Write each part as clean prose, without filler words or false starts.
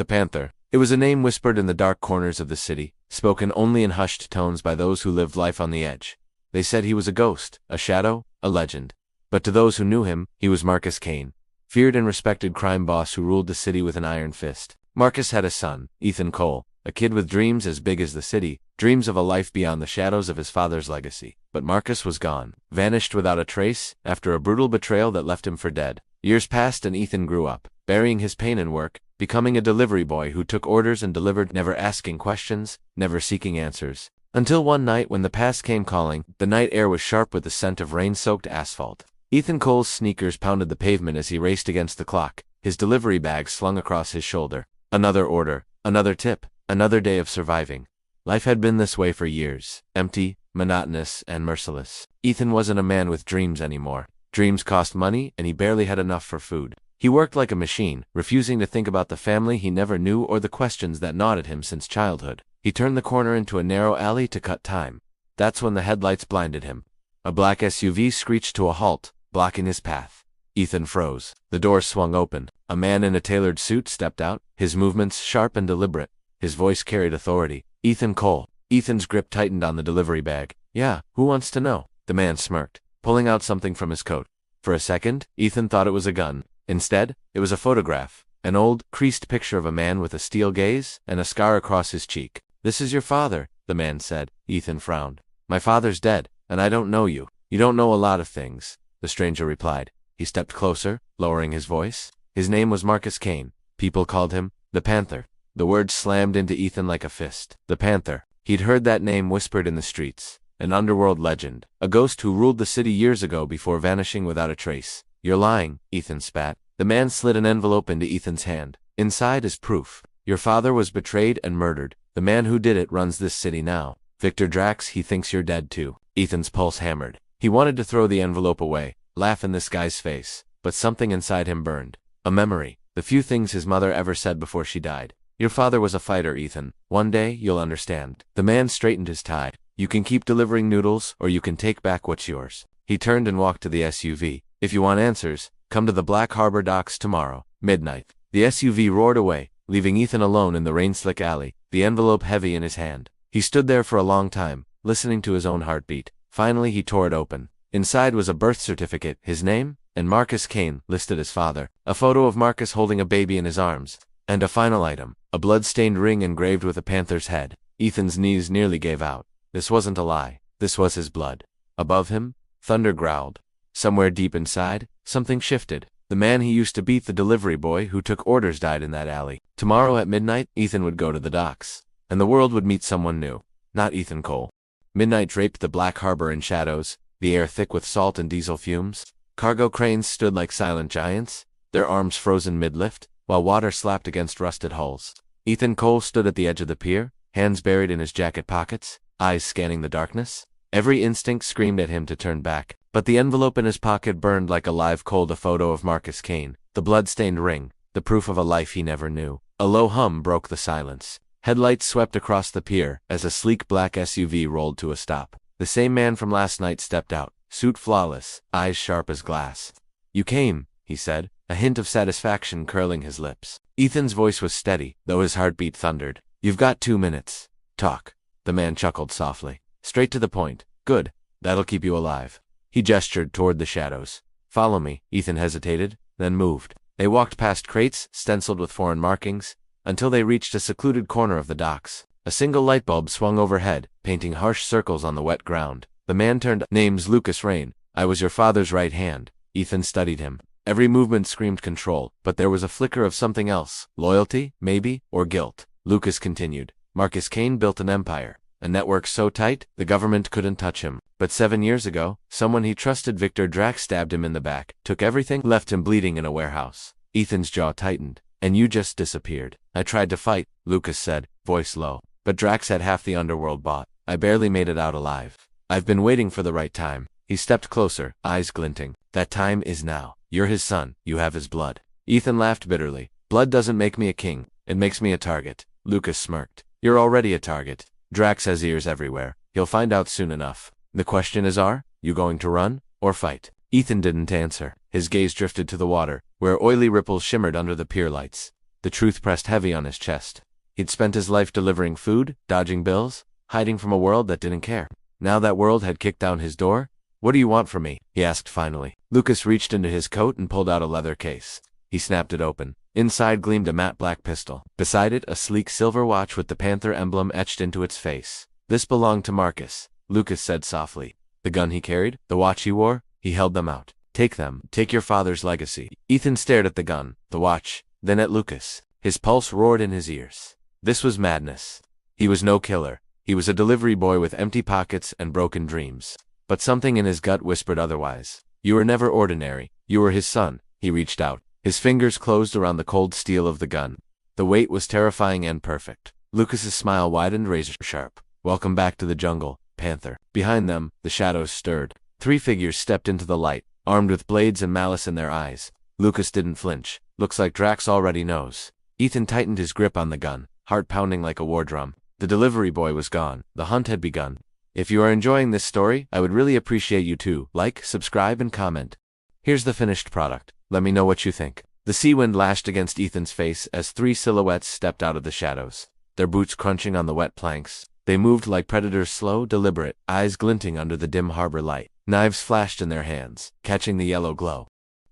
The Panther. It was a name whispered in the dark corners of the city, spoken only in hushed tones by those who lived life on the edge. They said he was a ghost, a shadow, a legend. But to those who knew him, he was Marcus Kane, feared and respected crime boss who ruled the city with an iron fist. Marcus had a son, Ethan Cole, a kid with dreams as big as the city, dreams of a life beyond the shadows of his father's legacy. But Marcus was gone, vanished without a trace, after a brutal betrayal that left him for dead. Years passed and Ethan grew up, burying his pain in work, becoming a delivery boy who took orders and delivered, never asking questions, never seeking answers. Until one night when the past came calling, the night air was sharp with the scent of rain-soaked asphalt. Ethan Cole's sneakers pounded the pavement as he raced against the clock, his delivery bag slung across his shoulder. Another order, another tip, another day of surviving. Life had been this way for years, empty, monotonous, and merciless. Ethan wasn't a man with dreams anymore. Dreams cost money, and he barely had enough for food. He worked like a machine, refusing to think about the family he never knew or the questions that gnawed at him since childhood. He turned the corner into a narrow alley to cut time. That's when the headlights blinded him. A black SUV screeched to a halt, blocking his path. Ethan froze. The door swung open. A man in a tailored suit stepped out, his movements sharp and deliberate. His voice carried authority. Ethan Cole. Ethan's grip tightened on the delivery bag. Yeah, who wants to know? The man smirked, pulling out something from his coat. For a second, Ethan thought it was a gun. Instead, it was a photograph. An old, creased picture of a man with a steel gaze and a scar across his cheek. This is your father, the man said. Ethan frowned. My father's dead, and I don't know you. You don't know a lot of things, the stranger replied. He stepped closer, lowering his voice. His name was Marcus Kane. People called him the Panther. The words slammed into Ethan like a fist. The Panther. He'd heard that name whispered in the streets. An underworld legend. A ghost who ruled the city years ago before vanishing without a trace. You're lying, Ethan spat. The man slid an envelope into Ethan's hand. Inside is proof. Your father was betrayed and murdered. The man who did it runs this city now. Victor Drax, he thinks you're dead too. Ethan's pulse hammered. He wanted to throw the envelope away, laugh in this guy's face, but something inside him burned. A memory. The few things his mother ever said before she died. Your father was a fighter, Ethan. One day, you'll understand. The man straightened his tie. You can keep delivering noodles, or you can take back what's yours. He turned and walked to the SUV. If you want answers, come to the Black Harbor docks tomorrow, midnight. The SUV roared away, leaving Ethan alone in the rain-slick alley, the envelope heavy in his hand. He stood there for a long time, listening to his own heartbeat. Finally, he tore it open. Inside was a birth certificate, his name, and Marcus Kane, listed as father. A photo of Marcus holding a baby in his arms. And a final item, a blood-stained ring engraved with a panther's head. Ethan's knees nearly gave out. This wasn't a lie. This was his blood. Above him, thunder growled. Somewhere deep inside, something shifted. The man he used to beat, the delivery boy who took orders, died in that alley. Tomorrow at midnight, Ethan would go to the docks. And the world would meet someone new. Not Ethan Cole. Midnight draped the Black Harbor in shadows, the air thick with salt and diesel fumes. Cargo cranes stood like silent giants, their arms frozen mid-lift, while water slapped against rusted hulls. Ethan Cole stood at the edge of the pier, hands buried in his jacket pockets, eyes scanning the darkness. Every instinct screamed at him to turn back, but the envelope in his pocket burned like a live coal. A photo of Marcus Kane, the blood-stained ring, the proof of a life he never knew. A low hum broke the silence. Headlights swept across the pier as a sleek black SUV rolled to a stop. The same man from last night stepped out, suit flawless, eyes sharp as glass. You came, he said, a hint of satisfaction curling his lips. Ethan's voice was steady, though his heartbeat thundered. You've got 2 minutes. Talk. The man chuckled softly. Straight to the point. Good. That'll keep you alive. He gestured toward the shadows. Follow me. Ethan hesitated, then moved. They walked past crates, stenciled with foreign markings, until they reached a secluded corner of the docks. A single light bulb swung overhead, painting harsh circles on the wet ground. The man turned. Name's Lucas Rain. I was your father's right hand. Ethan studied him. Every movement screamed control, but there was a flicker of something else. Loyalty, maybe, or guilt. Lucas continued. Marcus Kane built an empire. A network so tight, the government couldn't touch him. But 7 years ago, someone he trusted, Victor Drax, stabbed him in the back, took everything, left him bleeding in a warehouse. Ethan's jaw tightened. And you just disappeared. I tried to fight, Lucas said, voice low. But Drax had half the underworld bought. I barely made it out alive. I've been waiting for the right time. He stepped closer, eyes glinting. That time is now. You're his son. You have his blood. Ethan laughed bitterly. Blood doesn't make me a king. It makes me a target. Lucas smirked. You're already a target. Drax has ears everywhere. He'll find out soon enough. The question is, are you going to run or fight? Ethan didn't answer. His gaze drifted to the water, where oily ripples shimmered under the pier lights. The truth pressed heavy on his chest. He'd spent his life delivering food, dodging bills, hiding from a world that didn't care. Now that world had kicked down his door. "What do you want from me?" he asked finally. Lucas reached into his coat and pulled out a leather case. He snapped it open. Inside gleamed a matte black pistol. Beside it, a sleek silver watch with the Panther emblem etched into its face. "This belonged to Marcus," Lucas said softly. The gun he carried, the watch he wore, he held them out. "Take them. Take your father's legacy." Ethan stared at the gun, the watch, then at Lucas. His pulse roared in his ears. This was madness. He was no killer. He was a delivery boy with empty pockets and broken dreams. But something in his gut whispered otherwise. You were never ordinary. You were his son. He reached out. His fingers closed around the cold steel of the gun. The weight was terrifying and perfect. Lucas's smile widened razor sharp. "Welcome back to the jungle, Panther." Behind them, the shadows stirred. 3 figures stepped into the light, armed with blades and malice in their eyes. Lucas didn't flinch. "Looks like Drax already knows." Ethan tightened his grip on the gun, heart pounding like a war drum. The delivery boy was gone. The hunt had begun. If you are enjoying this story, I would really appreciate you to like, subscribe, and comment. Here's the finished product. Let me know what you think. The sea wind lashed against Ethan's face as 3 silhouettes stepped out of the shadows, their boots crunching on the wet planks. They moved like predators, slow, deliberate, eyes glinting under the dim harbor light. Knives flashed in their hands, catching the yellow glow.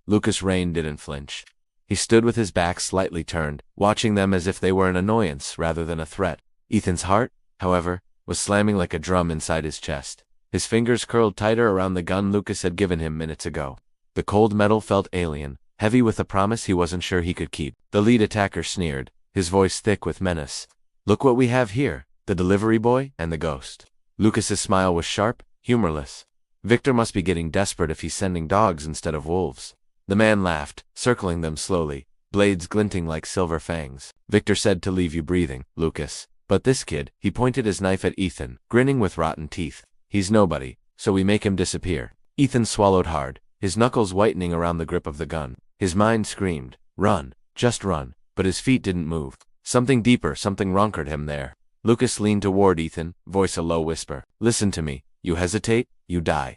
Lucas Rain didn't flinch. He stood with his back slightly turned, watching them as if they were an annoyance rather than a threat. Ethan's heart, however, was slamming like a drum inside his chest. His fingers curled tighter around the gun Lucas had given him minutes ago. The cold metal felt alien, heavy with a promise he wasn't sure he could keep. The lead attacker sneered, his voice thick with menace. "Look what we have here, the delivery boy and the ghost." Lucas's smile was sharp, humorless. Victor must be getting desperate if he's sending dogs instead of wolves. The man laughed, circling them slowly, blades glinting like silver fangs. "Victor said to leave you breathing, Lucas. But this kid," he pointed his knife at Ethan, grinning with rotten teeth. "He's nobody, so we make him disappear." Ethan swallowed hard, his knuckles whitening around the grip of the gun. His mind screamed, "Run, just run," but his feet didn't move. Something deeper, something rancoured him there. Lucas leaned toward Ethan, voice a low whisper. "Listen to me. You hesitate, you die.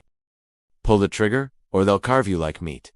Pull the trigger, or they'll carve you like meat."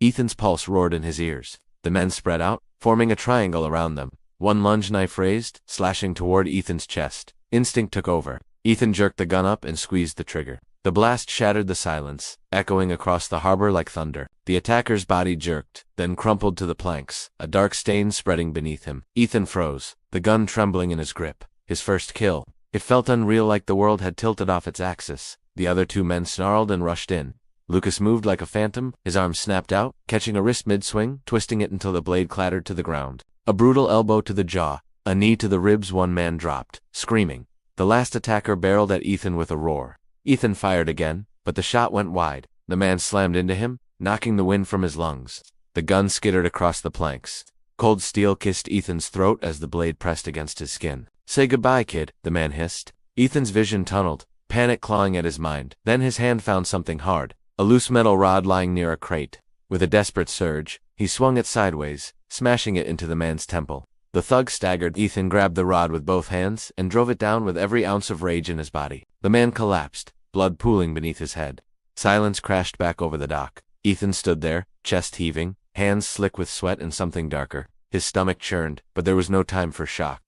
Ethan's pulse roared in his ears. The men spread out, forming a triangle around them. One lunge knife raised, slashing toward Ethan's chest. Instinct took over. Ethan jerked the gun up and squeezed the trigger. The blast shattered the silence, echoing across the harbor like thunder. The attacker's body jerked, then crumpled to the planks, a dark stain spreading beneath him. Ethan froze, the gun trembling in his grip. His first kill. It felt unreal, like the world had tilted off its axis. The other 2 men snarled and rushed in. Lucas moved like a phantom, his arm snapped out, catching a wrist mid-swing, twisting it until the blade clattered to the ground. A brutal elbow to the jaw, a knee to the ribs. One man dropped, screaming. The last attacker barreled at Ethan with a roar. Ethan fired again, but the shot went wide. The man slammed into him, knocking the wind from his lungs. The gun skittered across the planks. Cold steel kissed Ethan's throat as the blade pressed against his skin. "Say goodbye, kid," the man hissed. Ethan's vision tunneled, panic clawing at his mind. Then his hand found something hard, a loose metal rod lying near a crate. With a desperate surge, he swung it sideways, smashing it into the man's temple. The thug staggered. Ethan grabbed the rod with both hands and drove it down with every ounce of rage in his body. The man collapsed, blood pooling beneath his head. Silence crashed back over the dock. Ethan stood there, chest heaving, hands slick with sweat and something darker. His stomach churned, but there was no time for shock.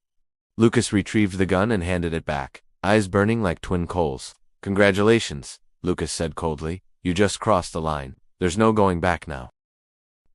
Lucas retrieved the gun and handed it back, eyes burning like twin coals. "Congratulations," Lucas said coldly. "You just crossed the line. There's no going back now."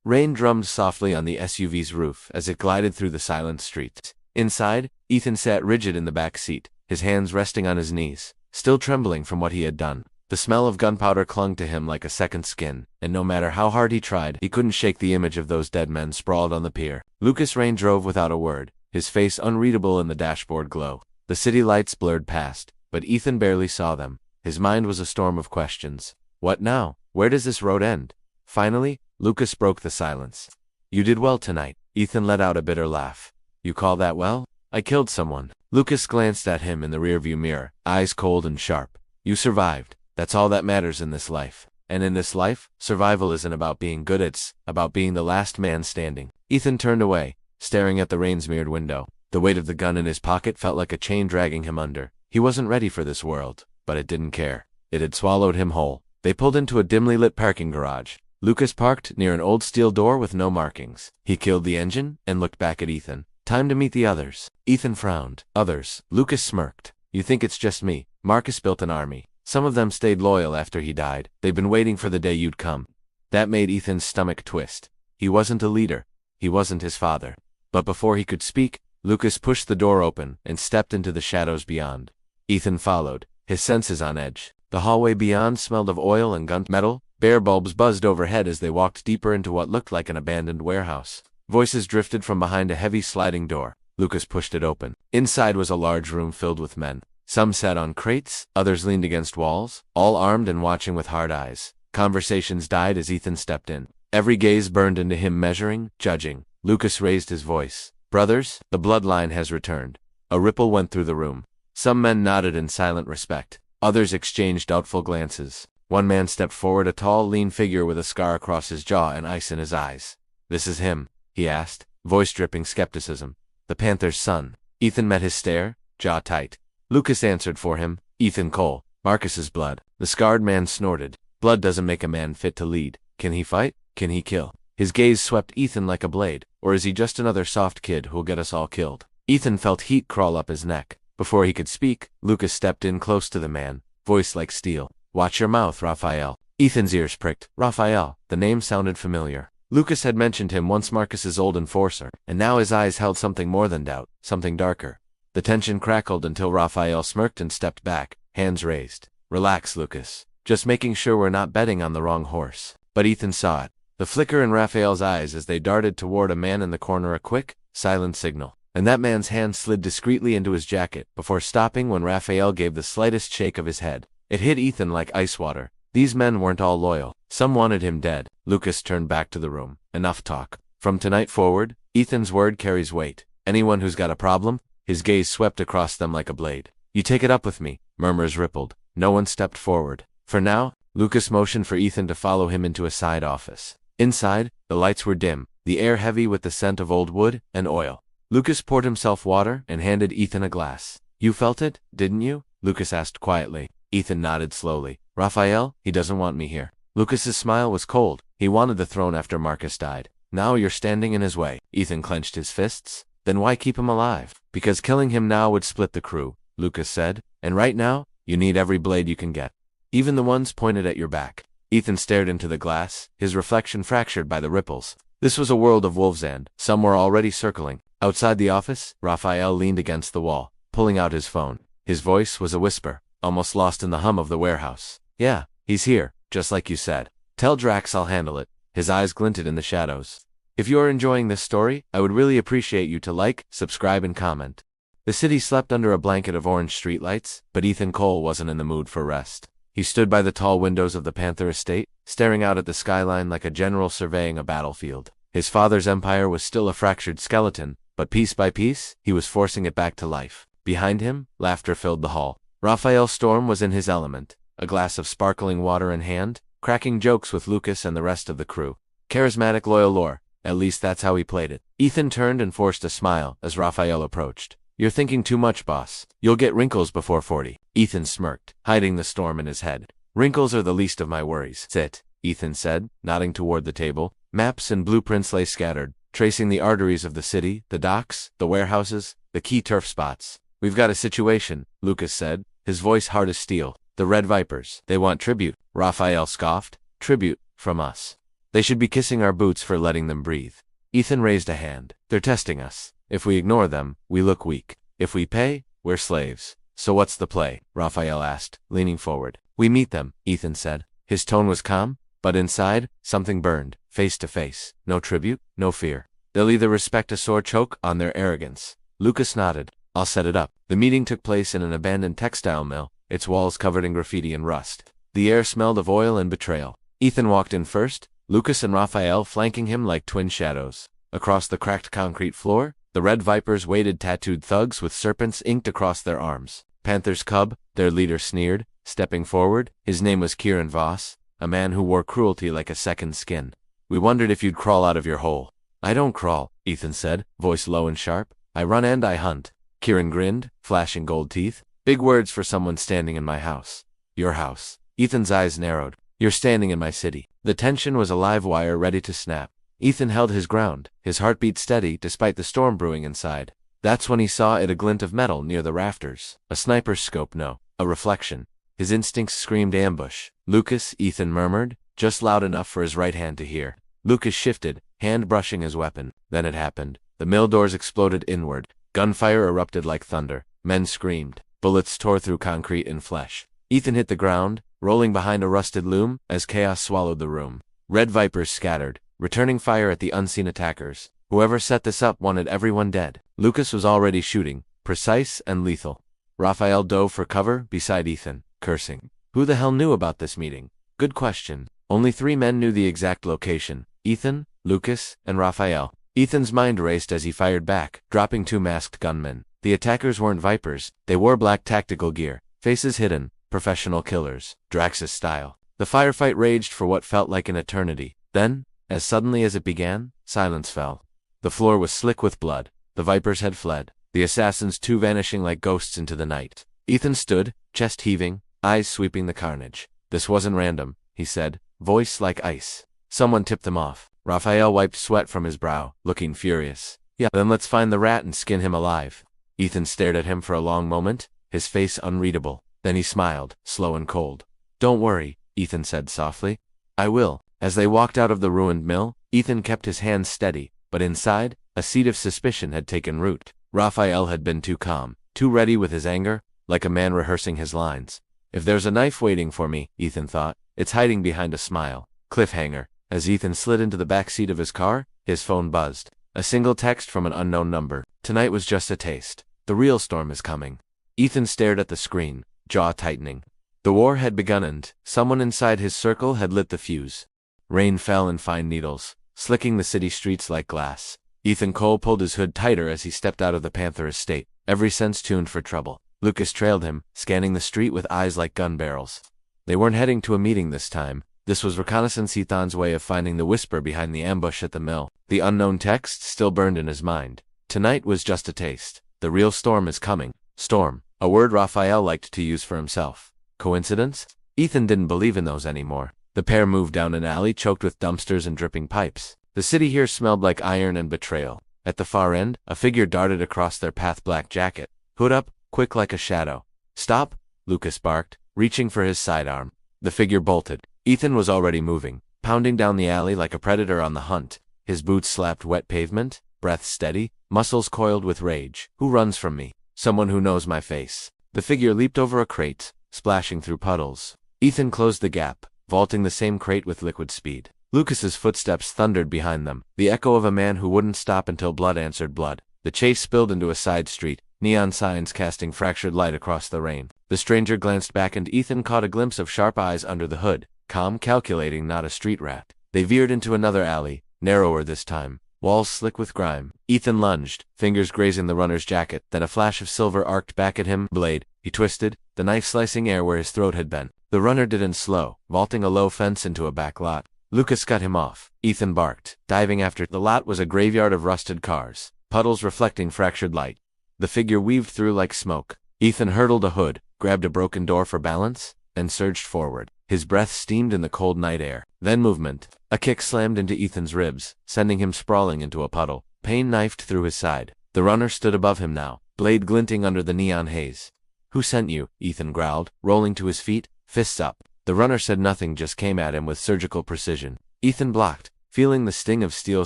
Rain drummed softly on the SUV's roof as it glided through the silent streets. Inside, Ethan sat rigid in the back seat, his hands resting on his knees, still trembling from what he had done. The smell of gunpowder clung to him like a second skin, and no matter how hard he tried, he couldn't shake the image of those dead men sprawled on the pier. Lucas Rain drove without a word, his face unreadable in the dashboard glow. The city lights blurred past, but Ethan barely saw them. His mind was a storm of questions. What now? Where does this road end? Finally, Lucas broke the silence. "You did well tonight." Ethan let out a bitter laugh. "You call that well? I killed someone." Lucas glanced at him in the rearview mirror, eyes cold and sharp. "You survived. That's all that matters in this life. And in this life, survival isn't about being good, it's about being the last man standing." Ethan turned away, staring at the rain-smeared window. The weight of the gun in his pocket felt like a chain dragging him under. He wasn't ready for this world, but it didn't care. It had swallowed him whole. They pulled into a dimly lit parking garage. Lucas parked near an old steel door with no markings. He killed the engine and looked back at Ethan. Time to meet the others. Ethan frowned. Others. Lucas smirked. You think it's just me? Marcus built an army. Some of them stayed loyal after he died. They've been waiting for the day you'd come. That made Ethan's stomach twist. He wasn't a leader. He wasn't his father. But before he could speak, Lucas pushed the door open and stepped into the shadows beyond. Ethan followed, his senses on edge. The hallway beyond smelled of oil and gunmetal. Bare bulbs buzzed overhead as they walked deeper into what looked like an abandoned warehouse. Voices drifted from behind a heavy sliding door. Lucas pushed it open. Inside was a large room filled with men. Some sat on crates, others leaned against walls, all armed and watching with hard eyes. Conversations died as Ethan stepped in. Every gaze burned into him, measuring, judging. Lucas raised his voice. Brothers, the bloodline has returned. A ripple went through the room. Some men nodded in silent respect. Others exchanged doubtful glances. One man stepped forward, a tall, lean figure with a scar across his jaw and ice in his eyes. This is him, he asked, voice dripping skepticism. The Panther's son. Ethan met his stare, jaw tight. Lucas answered for him. Ethan Cole. Marcus's blood. The scarred man snorted. Blood doesn't make a man fit to lead. Can he fight? Can he kill? His gaze swept Ethan like a blade. Or is he just another soft kid who'll get us all killed? Ethan felt heat crawl up his neck. Before he could speak, Lucas stepped in close to the man, voice like steel. Watch your mouth, Raphael. Ethan's ears pricked. Raphael. The name sounded familiar. Lucas had mentioned him once, Marcus's old enforcer, and now his eyes held something more than doubt, something darker. The tension crackled until Raphael smirked and stepped back, hands raised. Relax, Lucas. Just making sure we're not betting on the wrong horse. But Ethan saw it. The flicker in Raphael's eyes as they darted toward a man in the corner, a quick, silent signal. And that man's hand slid discreetly into his jacket before stopping when Raphael gave the slightest shake of his head. It hit Ethan like ice water. These men weren't all loyal. Some wanted him dead. Lucas turned back to the room. Enough talk. From tonight forward, Ethan's word carries weight. Anyone who's got a problem, his gaze swept across them like a blade. You take it up with me. Murmurs rippled. No one stepped forward. For now, Lucas motioned for Ethan to follow him into a side office. Inside, the lights were dim, the air heavy with the scent of old wood and oil. Lucas poured himself water and handed Ethan a glass. You felt it, didn't you? Lucas asked quietly. Ethan nodded slowly. Raphael, he doesn't want me here. Lucas's smile was cold. He wanted the throne after Marcus died. Now you're standing in his way. Ethan clenched his fists. Then why keep him alive? Because killing him now would split the crew, Lucas said. And right now, you need every blade you can get. Even the ones pointed at your back. Ethan stared into the glass, his reflection fractured by the ripples. This was a world of wolves and some were already circling. Outside the office, Raphael leaned against the wall, pulling out his phone. His voice was a whisper, almost lost in the hum of the warehouse. Yeah, he's here, just like you said. Tell Drax I'll handle it. His eyes glinted in the shadows. If you're enjoying this story, I would really appreciate you to like, subscribe, and comment. The city slept under a blanket of orange streetlights, but Ethan Cole wasn't in the mood for rest. He stood by the tall windows of the Panther estate, staring out at the skyline like a general surveying a battlefield. His father's empire was still a fractured skeleton, but piece by piece, he was forcing it back to life. Behind him, laughter filled the hall. Raphael Storm was in his element, a glass of sparkling water in hand, cracking jokes with Lucas and the rest of the crew. Charismatic, loyal lore. At least that's how he played it. Ethan turned and forced a smile as Raphael approached. You're thinking too much, boss. You'll get wrinkles before 40. Ethan smirked, hiding the storm in his head. Wrinkles are the least of my worries. Sit, Ethan said, nodding toward the table. Maps and blueprints lay scattered, tracing the arteries of the city, the docks, the warehouses, the key turf spots. We've got a situation, Lucas said, his voice hard as steel. The Red Vipers. They want tribute. Raphael scoffed. Tribute, from us. They should be kissing our boots for letting them breathe. Ethan raised a hand. They're testing us. If we ignore them, we look weak. If we pay, we're slaves. So what's the play? Raphael asked, leaning forward. We meet them, Ethan said. His tone was calm, but inside, something burned, face to face. No tribute, no fear. They'll either respect us or choke on their arrogance. Lucas nodded. I'll set it up. The meeting took place in an abandoned textile mill, its walls covered in graffiti and rust. The air smelled of oil and betrayal. Ethan walked in first, Lucas and Raphael flanking him like twin shadows. Across the cracked concrete floor, the Red Vipers waited, tattooed thugs with serpents inked across their arms. Panther's cub, their leader, sneered, stepping forward. His name was Kieran Voss, a man who wore cruelty like a second skin. We wondered if you'd crawl out of your hole. I don't crawl, Ethan said, voice low and sharp. I run and I hunt. Kieran grinned, flashing gold teeth. Big words for someone standing in my house. Your house. Ethan's eyes narrowed. You're standing in my city. The tension was a live wire ready to snap. Ethan held his ground, his heartbeat steady despite the storm brewing inside. That's when he saw a glint of metal near the rafters. A sniper's scope, no, a reflection. His instincts screamed ambush. Lucas, Ethan murmured, just loud enough for his right hand to hear. Lucas shifted, hand brushing his weapon. Then it happened. The mill doors exploded inward. Gunfire erupted like thunder. Men screamed. Bullets tore through concrete and flesh. Ethan hit the ground, rolling behind a rusted loom as chaos swallowed the room. Red vipers scattered, returning fire at the unseen attackers. Whoever set this up wanted everyone dead. Lucas was already shooting, precise and lethal. Raphael dove for cover beside Ethan, cursing. Who the hell knew about this meeting? Good question. Only 3 men knew the exact location: Ethan, Lucas, and Raphael. Ethan's mind raced as he fired back, dropping 2 masked gunmen. The attackers weren't vipers. They wore black tactical gear, faces hidden, professional killers, Draxus style. The firefight raged for what felt like an eternity. Then, as suddenly as it began, silence fell. The floor was slick with blood. The vipers had fled, the assassins too vanishing like ghosts into the night. Ethan stood, chest heaving, eyes sweeping the carnage. This wasn't random, he said, voice like ice. Someone tipped them off. Raphael wiped sweat from his brow, looking furious. Yeah, then let's find the rat and skin him alive. Ethan stared at him for a long moment, his face unreadable. Then he smiled, slow and cold. Don't worry, Ethan said softly. I will. As they walked out of the ruined mill, Ethan kept his hands steady, but inside, a seed of suspicion had taken root. Raphael had been too calm, too ready with his anger, like a man rehearsing his lines. If there's a knife waiting for me, Ethan thought, it's hiding behind a smile. Cliffhanger. As Ethan slid into the back seat of his car, his phone buzzed. A single text from an unknown number. Tonight was just a taste. The real storm is coming. Ethan stared at the screen, jaw tightening. The war had begun and someone inside his circle had lit the fuse. Rain fell in fine needles, slicking the city streets like glass. Ethan Cole pulled his hood tighter as he stepped out of the Panther estate, every sense tuned for trouble. Lucas trailed him, scanning the street with eyes like gun barrels. They weren't heading to a meeting this time. This was reconnaissance Ethan's way of finding the whisper behind the ambush at the mill. The unknown text still burned in his mind. Tonight was just a taste. The real storm is coming. Storm, a word Raphael liked to use for himself. Coincidence? Ethan didn't believe in those anymore. The pair moved down an alley choked with dumpsters and dripping pipes. The city here smelled like iron and betrayal. At the far end, a figure darted across their path, black jacket, hood up, quick like a shadow. Stop, Lucas barked, reaching for his sidearm. The figure bolted. Ethan was already moving, pounding down the alley like a predator on the hunt. His boots slapped wet pavement, breath steady, muscles coiled with rage. Who runs from me? Someone who knows my face. The figure leaped over a crate, splashing through puddles. Ethan closed the gap, vaulting the same crate with liquid speed. Lucas's footsteps thundered behind them, the echo of a man who wouldn't stop until blood answered blood. The chase spilled into a side street, neon signs casting fractured light across the rain. The stranger glanced back and Ethan caught a glimpse of sharp eyes under the hood, calm, calculating, not a street rat. They veered into another alley, narrower this time, walls slick with grime. Ethan lunged, fingers grazing the runner's jacket, then a flash of silver arced back at him. Blade. He twisted, the knife slicing air where his throat had been. The runner didn't slow, vaulting a low fence into a back lot. Lucas cut him off. Ethan barked, diving after. The lot was a graveyard of rusted cars, puddles reflecting fractured light. The figure weaved through like smoke. Ethan hurdled a hood, grabbed a broken door for balance, and surged forward. His breath steamed in the cold night air. Then movement. A kick slammed into Ethan's ribs, sending him sprawling into a puddle. Pain knifed through his side. The runner stood above him now, blade glinting under the neon haze. Who sent you? Ethan growled, rolling to his feet, fists up. The runner said nothing, just came at him with surgical precision. Ethan blocked, feeling the sting of steel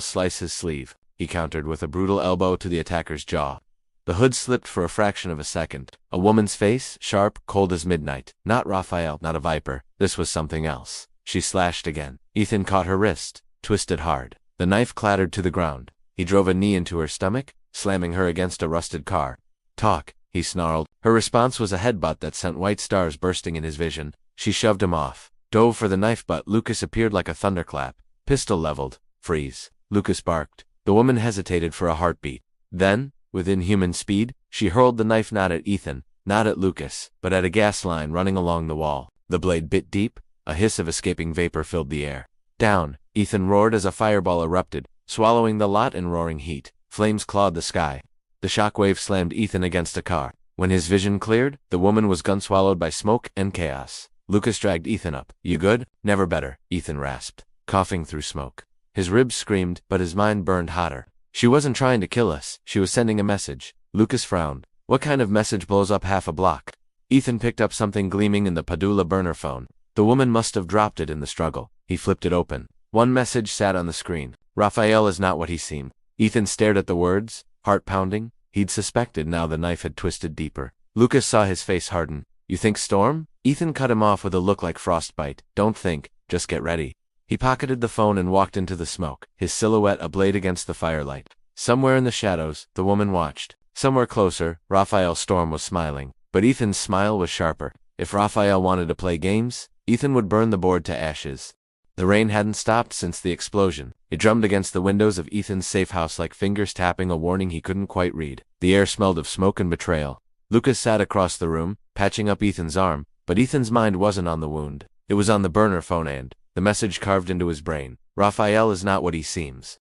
slice his sleeve. He countered with a brutal elbow to the attacker's jaw. The hood slipped for a fraction of a second. A woman's face, sharp, cold as midnight. Not Raphael, not a viper. This was something else. She slashed again. Ethan caught her wrist, twisted hard. The knife clattered to the ground. He drove a knee into her stomach, slamming her against a rusted car. Talk, he snarled. Her response was a headbutt that sent white stars bursting in his vision. She shoved him off, dove for the knife, but Lucas appeared like a thunderclap. Pistol leveled. Freeze. Lucas barked. The woman hesitated for a heartbeat. Then, with inhuman speed, she hurled the knife not at Ethan, not at Lucas, but at a gas line running along the wall. The blade bit deep. A hiss of escaping vapor filled the air. Down, Ethan roared as a fireball erupted, swallowing the lot in roaring heat. Flames clawed the sky. The shockwave slammed Ethan against a car. When his vision cleared, the woman was gun-swallowed by smoke and chaos. Lucas dragged Ethan up. You good? Never better, Ethan rasped, coughing through smoke. His ribs screamed, but his mind burned hotter. She wasn't trying to kill us, she was sending a message. Lucas frowned. What kind of message blows up half a block? Ethan picked up something gleaming in the Padula burner phone. The woman must have dropped it in the struggle. He flipped it open. One message sat on the screen. Raphael is not what he seemed. Ethan stared at the words, heart pounding. He'd suspected, now the knife had twisted deeper. Lucas saw his face harden. You think Storm? Ethan cut him off with a look like frostbite. Don't think, just get ready. He pocketed the phone and walked into the smoke, his silhouette ablaze against the firelight. Somewhere in the shadows, the woman watched. Somewhere closer, Raphael Storm was smiling. But Ethan's smile was sharper. If Raphael wanted to play games, Ethan would burn the board to ashes. The rain hadn't stopped since the explosion. It drummed against the windows of Ethan's safe house like fingers tapping a warning he couldn't quite read. The air smelled of smoke and betrayal. Lucas sat across the room, patching up Ethan's arm, but Ethan's mind wasn't on the wound. It was on the burner phone and the message carved into his brain. Raphael is not what he seems.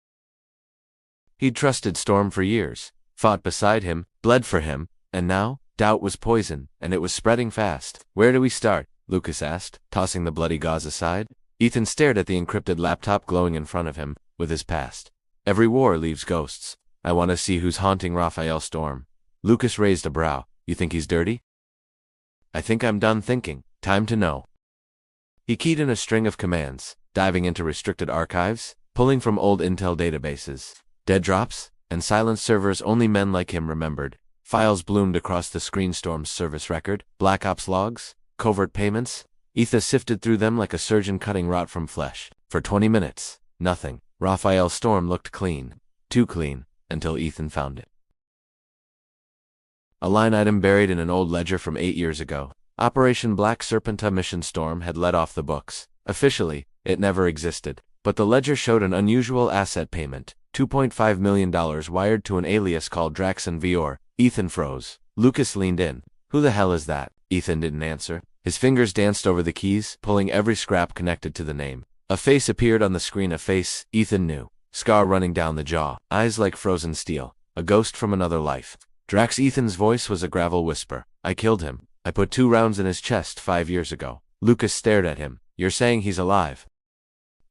He'd trusted Storm for years, fought beside him, bled for him, and now, doubt was poison, and it was spreading fast. Where do we start? Lucas asked, tossing the bloody gauze aside. Ethan stared at the encrypted laptop glowing in front of him, with his past. Every war leaves ghosts. I want to see who's haunting Raphael Storm. Lucas raised a brow. You think he's dirty? I think I'm done thinking. Time to know. He keyed in a string of commands, diving into restricted archives, pulling from old intel databases. Dead drops, and silenced servers only men like him remembered. Files bloomed across the screen. Storm's service record, Black Ops logs, covert payments. Ethan sifted through them like a surgeon cutting rot from flesh. For 20 minutes, nothing. Raphael Storm looked clean. Too clean, until Ethan found it. A line item buried in an old ledger from 8 years ago. Operation Black Serpenta mission. Storm had let off the books. Officially, it never existed. But the ledger showed an unusual asset payment. $2.5 million wired to an alias called Draxon Vior. Ethan froze. Lucas leaned in. Who the hell is that? Ethan didn't answer. His fingers danced over the keys, pulling every scrap connected to the name. A face appeared on the screen, a face Ethan knew. Scar running down the jaw, eyes like frozen steel. A ghost from another life. Drax. Ethan's voice was a gravel whisper. I killed him. I put 2 rounds in his chest 5 years ago. Lucas stared at him. You're saying he's alive?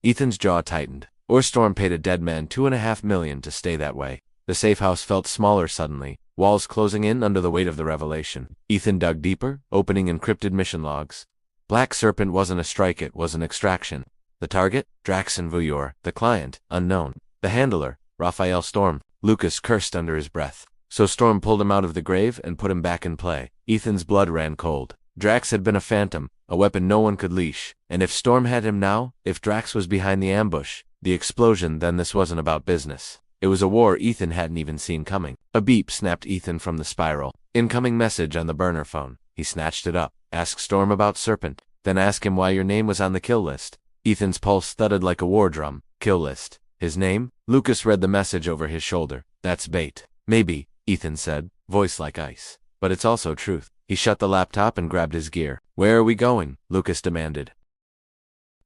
Ethan's jaw tightened. Or Storm paid a dead man $2.5 million to stay that way. The safe house felt smaller suddenly, walls closing in under the weight of the revelation. Ethan dug deeper, opening encrypted mission logs. Black Serpent wasn't a strike, it was an extraction. The target? Draxon Vior. The client? Unknown. The handler? Raphael Storm. Lucas cursed under his breath. So Storm pulled him out of the grave and put him back in play. Ethan's blood ran cold. Drax had been a phantom, a weapon no one could leash. And if Storm had him now, if Drax was behind the ambush, the explosion, then this wasn't about business. It was a war Ethan hadn't even seen coming. A beep snapped Ethan from the spiral. Incoming message on the burner phone. He snatched it up. Ask Storm about Serpent. Then ask him why your name was on the kill list. Ethan's pulse thudded like a war drum. Kill list. His name? Lucas read the message over his shoulder. That's bait. Maybe, Ethan said, voice like ice. But it's also truth. He shut the laptop and grabbed his gear. Where are we going? Lucas demanded.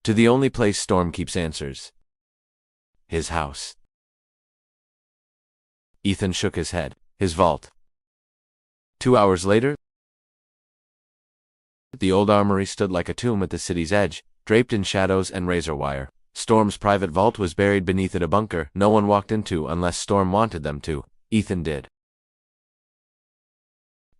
To the only place Storm keeps answers. His house. Ethan shook his head. His vault. 2 hours later, the old armory stood like a tomb at the city's edge, draped in shadows and razor wire. Storm's private vault was buried beneath it, a bunker no one walked into unless Storm wanted them to. Ethan did.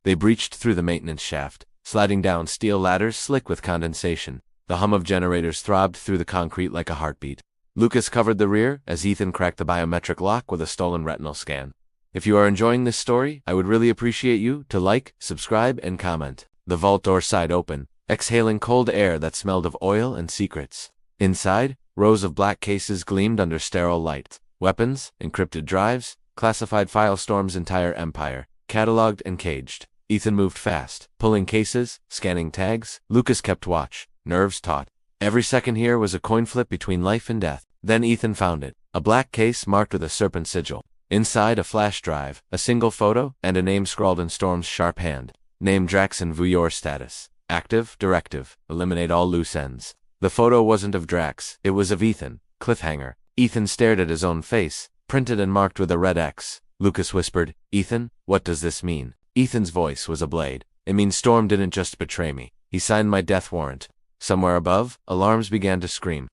They breached through the maintenance shaft, sliding down steel ladders slick with condensation. The hum of generators throbbed through the concrete like a heartbeat. Lucas covered the rear as Ethan cracked the biometric lock with a stolen retinal scan. If you are enjoying this story, I would really appreciate you to like, subscribe, and comment. The vault door sighed open, exhaling cold air that smelled of oil and secrets. Inside, rows of black cases gleamed under sterile light. Weapons, encrypted drives, classified file. Storm's entire empire, cataloged and caged. Ethan moved fast, pulling cases, scanning tags. Lucas kept watch, nerves taut. Every second here was a coin flip between life and death. Then Ethan found it, a black case marked with a serpent sigil. Inside, a flash drive, a single photo, and a name scrawled in Storm's sharp hand. Name Draxon Vior. Status. Active, directive, eliminate all loose ends. The photo wasn't of Drax, it was of Ethan. Cliffhanger. Ethan stared at his own face, printed and marked with a red X. Lucas whispered, Ethan, what does this mean? Ethan's voice was a blade. It means Storm didn't just betray me. He signed my death warrant. Somewhere above, alarms began to scream.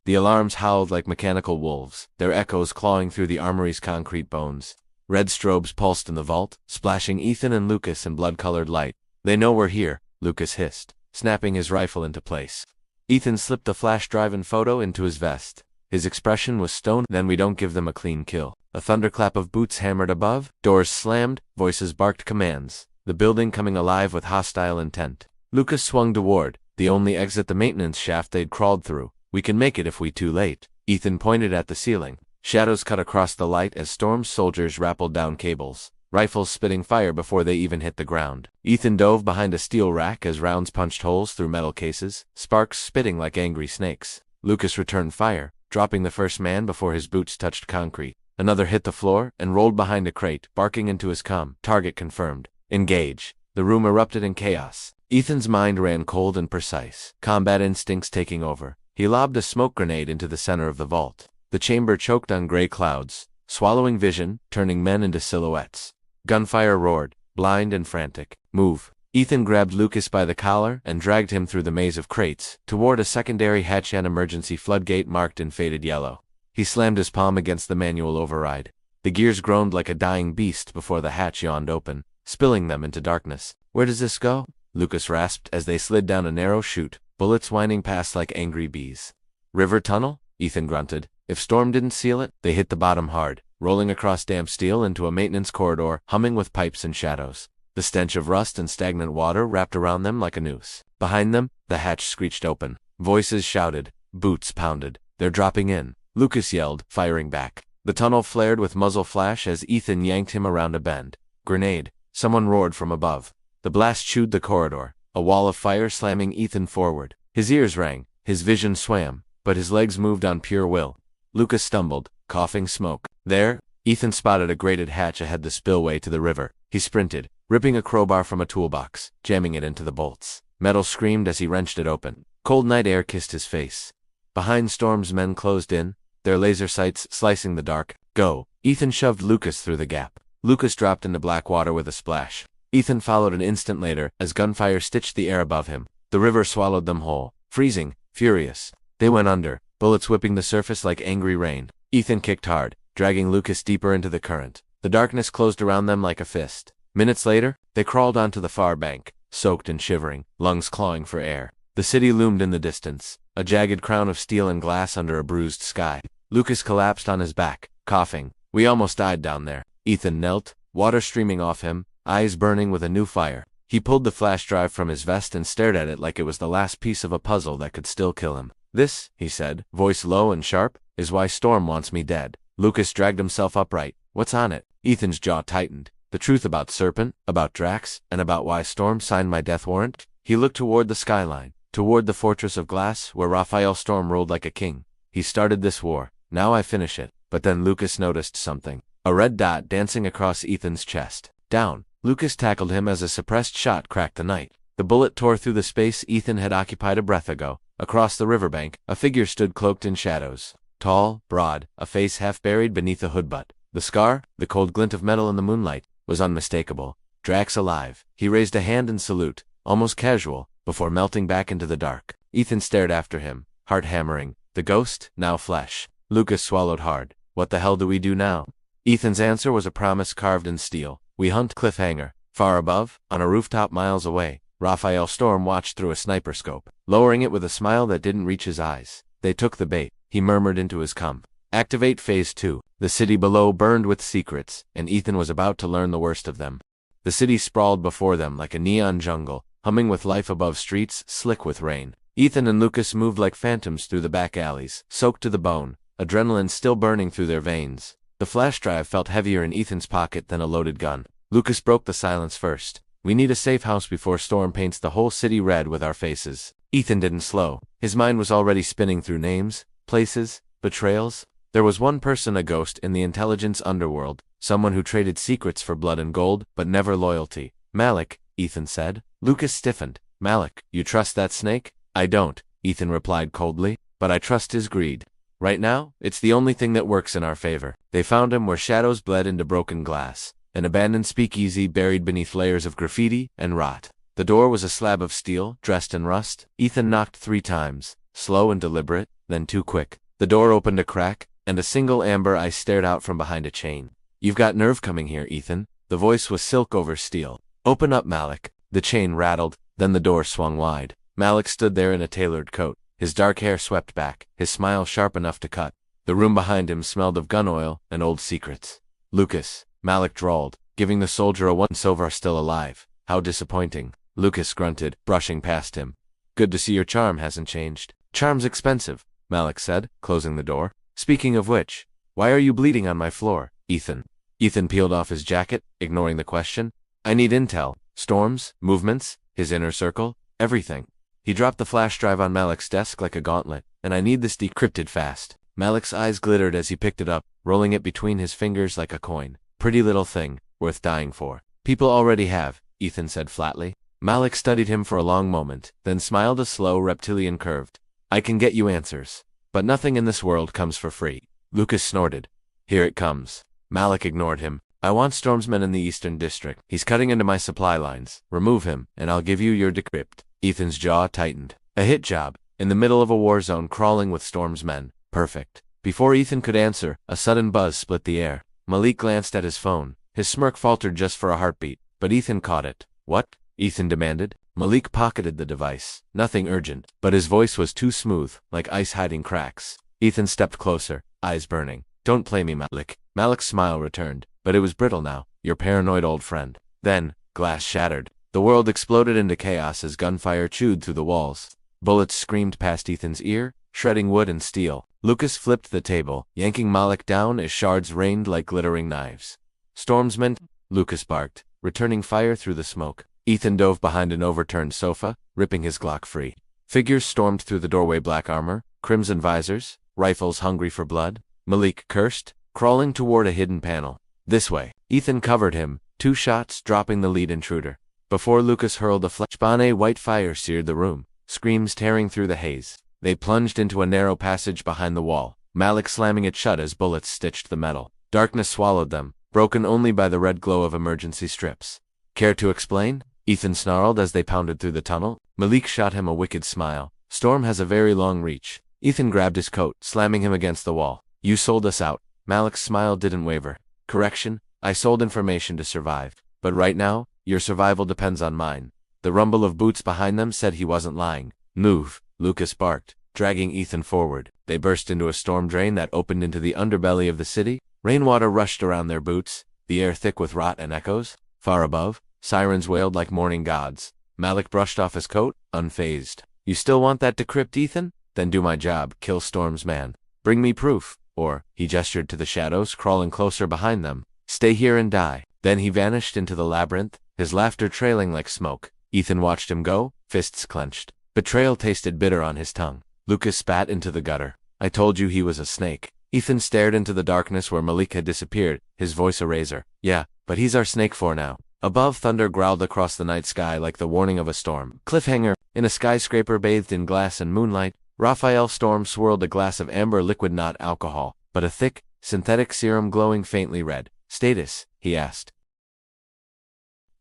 The alarms howled like mechanical wolves, their echoes clawing through the armory's concrete bones. Red strobes pulsed in the vault, splashing Ethan and Lucas in blood-colored light. "They know we're here," Lucas hissed, snapping his rifle into place. Ethan slipped the flash drive and photo into his vest. His expression was stone. "Then we don't give them a clean kill." A thunderclap of boots hammered above, doors slammed, voices barked commands, the building coming alive with hostile intent. Lucas swung toward the only exit, the maintenance shaft they'd crawled through. "We can make it if we too late." Ethan pointed at the ceiling. Shadows cut across the light as Storm's soldiers rappelled down cables, rifles spitting fire before they even hit the ground. Ethan dove behind a steel rack as rounds punched holes through metal cases, sparks spitting like angry snakes. Lucas returned fire, dropping the first man before his boots touched concrete. Another hit the floor and rolled behind a crate, barking into his comm. Target confirmed. Engage. The room erupted in chaos. Ethan's mind ran cold and precise, combat instincts taking over. He lobbed a smoke grenade into the center of the vault. The chamber choked on gray clouds, swallowing vision, turning men into silhouettes. Gunfire roared, blind and frantic. "Move." Ethan grabbed Lucas by the collar and dragged him through the maze of crates, toward a secondary hatch and emergency floodgate marked in faded yellow. He slammed his palm against the manual override. The gears groaned like a dying beast before the hatch yawned open, spilling them into darkness. "Where does this go?" Lucas rasped as they slid down a narrow chute, bullets whining past like angry bees. "River tunnel?" Ethan grunted. If Storm didn't seal it, they hit the bottom hard, rolling across damp steel into a maintenance corridor, humming with pipes and shadows. The stench of rust and stagnant water wrapped around them like a noose. Behind them, the hatch screeched open. Voices shouted. Boots pounded. "They're dropping in," Lucas yelled, firing back. The tunnel flared with muzzle flash as Ethan yanked him around a bend. "Grenade!" Someone roared from above. The blast chewed the corridor, a wall of fire slamming Ethan forward. His ears rang, his vision swam, but his legs moved on pure will. Lucas stumbled, coughing smoke. There, Ethan spotted a grated hatch ahead, the spillway to the river. He sprinted, ripping a crowbar from a toolbox, jamming it into the bolts. Metal screamed as he wrenched it open. Cold night air kissed his face. Behind Storm's men closed in, their laser sights slicing the dark. "Go!" Ethan shoved Lucas through the gap. Lucas dropped into black water with a splash. Ethan followed an instant later as gunfire stitched the air above him. The river swallowed them whole, freezing, furious. They went under, bullets whipping the surface like angry rain. Ethan kicked hard, dragging Lucas deeper into the current. The darkness closed around them like a fist. Minutes later, they crawled onto the far bank, soaked and shivering, lungs clawing for air. The city loomed in the distance, a jagged crown of steel and glass under a bruised sky. Lucas collapsed on his back, coughing. "We almost died down there." Ethan knelt, water streaming off him, eyes burning with a new fire. He pulled the flash drive from his vest and stared at it like it was the last piece of a puzzle that could still kill him. "This," he said, voice low and sharp, "is why Storm wants me dead." Lucas dragged himself upright. "What's on it?" Ethan's jaw tightened. "The truth about Serpent, about Drax, and about why Storm signed my death warrant." He looked toward the skyline, toward the fortress of glass where Raphael Storm ruled like a king. "He started this war. Now I finish it." But then Lucas noticed something. A red dot dancing across Ethan's chest. "Down." Lucas tackled him as a suppressed shot cracked the night. The bullet tore through the space Ethan had occupied a breath ago. Across the riverbank, a figure stood cloaked in shadows. Tall, broad, a face half buried beneath a hoodbutt. The scar, the cold glint of metal in the moonlight, was unmistakable. Drax alive. He raised a hand in salute, almost casual, before melting back into the dark. Ethan stared after him, heart hammering. The ghost, now flesh. Lucas swallowed hard. "What the hell do we do now?" Ethan's answer was a promise carved in steel. "We hunt." Cliffhanger. Far above, on a rooftop miles away, Raphael Storm watched through a sniper scope, lowering it with a smile that didn't reach his eyes. "They took the bait," he murmured into his comm. Activate Phase 2. The city below burned with secrets, and Ethan was about to learn the worst of them. The city sprawled before them like a neon jungle, humming with life above streets slick with rain. Ethan and Lucas moved like phantoms through the back alleys, soaked to the bone, adrenaline still burning through their veins. The flash drive felt heavier in Ethan's pocket than a loaded gun. Lucas broke the silence first. "We need a safe house before Storm paints the whole city red with our faces." Ethan didn't slow. His mind was already spinning through names, places, betrayals. There was one person, a ghost in the intelligence underworld, someone who traded secrets for blood and gold, but never loyalty. "Malik," Ethan said. Lucas stiffened. "Malik, you trust that snake?" "I don't," Ethan replied coldly, "but I trust his greed. Right now, it's the only thing that works in our favor." They found him where shadows bled into broken glass, an abandoned speakeasy buried beneath layers of graffiti and rot. The door was a slab of steel, dressed in rust. Ethan knocked 3 times, slow and deliberate, then too quick. The door opened a crack, and a single amber eye stared out from behind a chain. "You've got nerve coming here, Ethan." The voice was silk over steel. "Open up, Malik." The chain rattled, then the door swung wide. Malik stood there in a tailored coat, his dark hair swept back, his smile sharp enough to cut. The room behind him smelled of gun oil and old secrets. "Lucas," Malik drawled, giving the soldier a once-over. "Still alive. How disappointing." Lucas grunted, brushing past him. "Good to see your charm hasn't changed." "Charm's expensive," Malik said, closing the door. "Speaking of which, why are you bleeding on my floor, Ethan?" Ethan peeled off his jacket, ignoring the question. "I need intel. Storms, movements, his inner circle, everything." He dropped the flash drive on Malik's desk like a gauntlet. "And I need this decrypted fast." Malik's eyes glittered as he picked it up, rolling it between his fingers like a coin. "Pretty little thing, worth dying for." "People already have," Ethan said flatly. Malik studied him for a long moment, then smiled a slow reptilian curve. "I can get you answers. But nothing in this world comes for free." Lucas snorted. "Here it comes." Malik ignored him. "I want Stormsman in the Eastern District. He's cutting into my supply lines. Remove him, and I'll give you your decrypt." Ethan's jaw tightened. A hit job, in the middle of a war zone crawling with Storm's men. Perfect. Before Ethan could answer, a sudden buzz split the air. Malik glanced at his phone. His smirk faltered just for a heartbeat, but Ethan caught it. "What?" Ethan demanded. Malik pocketed the device. Nothing urgent, but his voice was too smooth, like ice hiding cracks. Ethan stepped closer, eyes burning. "Don't play me, Malik." Malik's smile returned, but it was brittle now. "Your paranoid old friend." Then, glass shattered. The world exploded into chaos as gunfire chewed through the walls. Bullets screamed past Ethan's ear, shredding wood and steel. Lucas flipped the table, yanking Malik down as shards rained like glittering knives. "Stormsman," Lucas barked, returning fire through the smoke. Ethan dove behind an overturned sofa, ripping his Glock free. Figures stormed through the doorway, black armor, crimson visors, rifles hungry for blood. Malik cursed, crawling toward a hidden panel. "This way." Ethan covered him, 2 shots dropping the lead intruder. Before Lucas hurled a flashbang, white fire seared the room, screams tearing through the haze. They plunged into a narrow passage behind the wall, Malik slamming it shut as bullets stitched the metal. Darkness swallowed them, broken only by the red glow of emergency strips. "Care to explain?" Ethan snarled as they pounded through the tunnel. Malik shot him a wicked smile. "Storm has a very long reach." Ethan grabbed his coat, slamming him against the wall. "You sold us out." Malik's smile didn't waver. "Correction, I sold information to survive. But right now, your survival depends on mine." The rumble of boots behind them said he wasn't lying. "Move," Lucas barked, dragging Ethan forward. They burst into a storm drain that opened into the underbelly of the city. Rainwater rushed around their boots, the air thick with rot and echoes. Far above, sirens wailed like mourning gods. Malik brushed off his coat, unfazed. "You still want that decrypt, Ethan? Then do my job, kill Storm's man. Bring me proof, or," he gestured to the shadows crawling closer behind them, "stay here and die." Then he vanished into the labyrinth, his laughter trailing like smoke. Ethan watched him go, fists clenched. Betrayal tasted bitter on his tongue. Lucas spat into the gutter. "I told you he was a snake." Ethan stared into the darkness where Malik had disappeared, his voice a razor. "Yeah, but he's our snake for now." Above, thunder growled across the night sky like the warning of a storm. Cliffhanger. In a skyscraper bathed in glass and moonlight, Raphael Storm swirled a glass of amber liquid, not alcohol, but a thick, synthetic serum glowing faintly red. "Status?" he asked.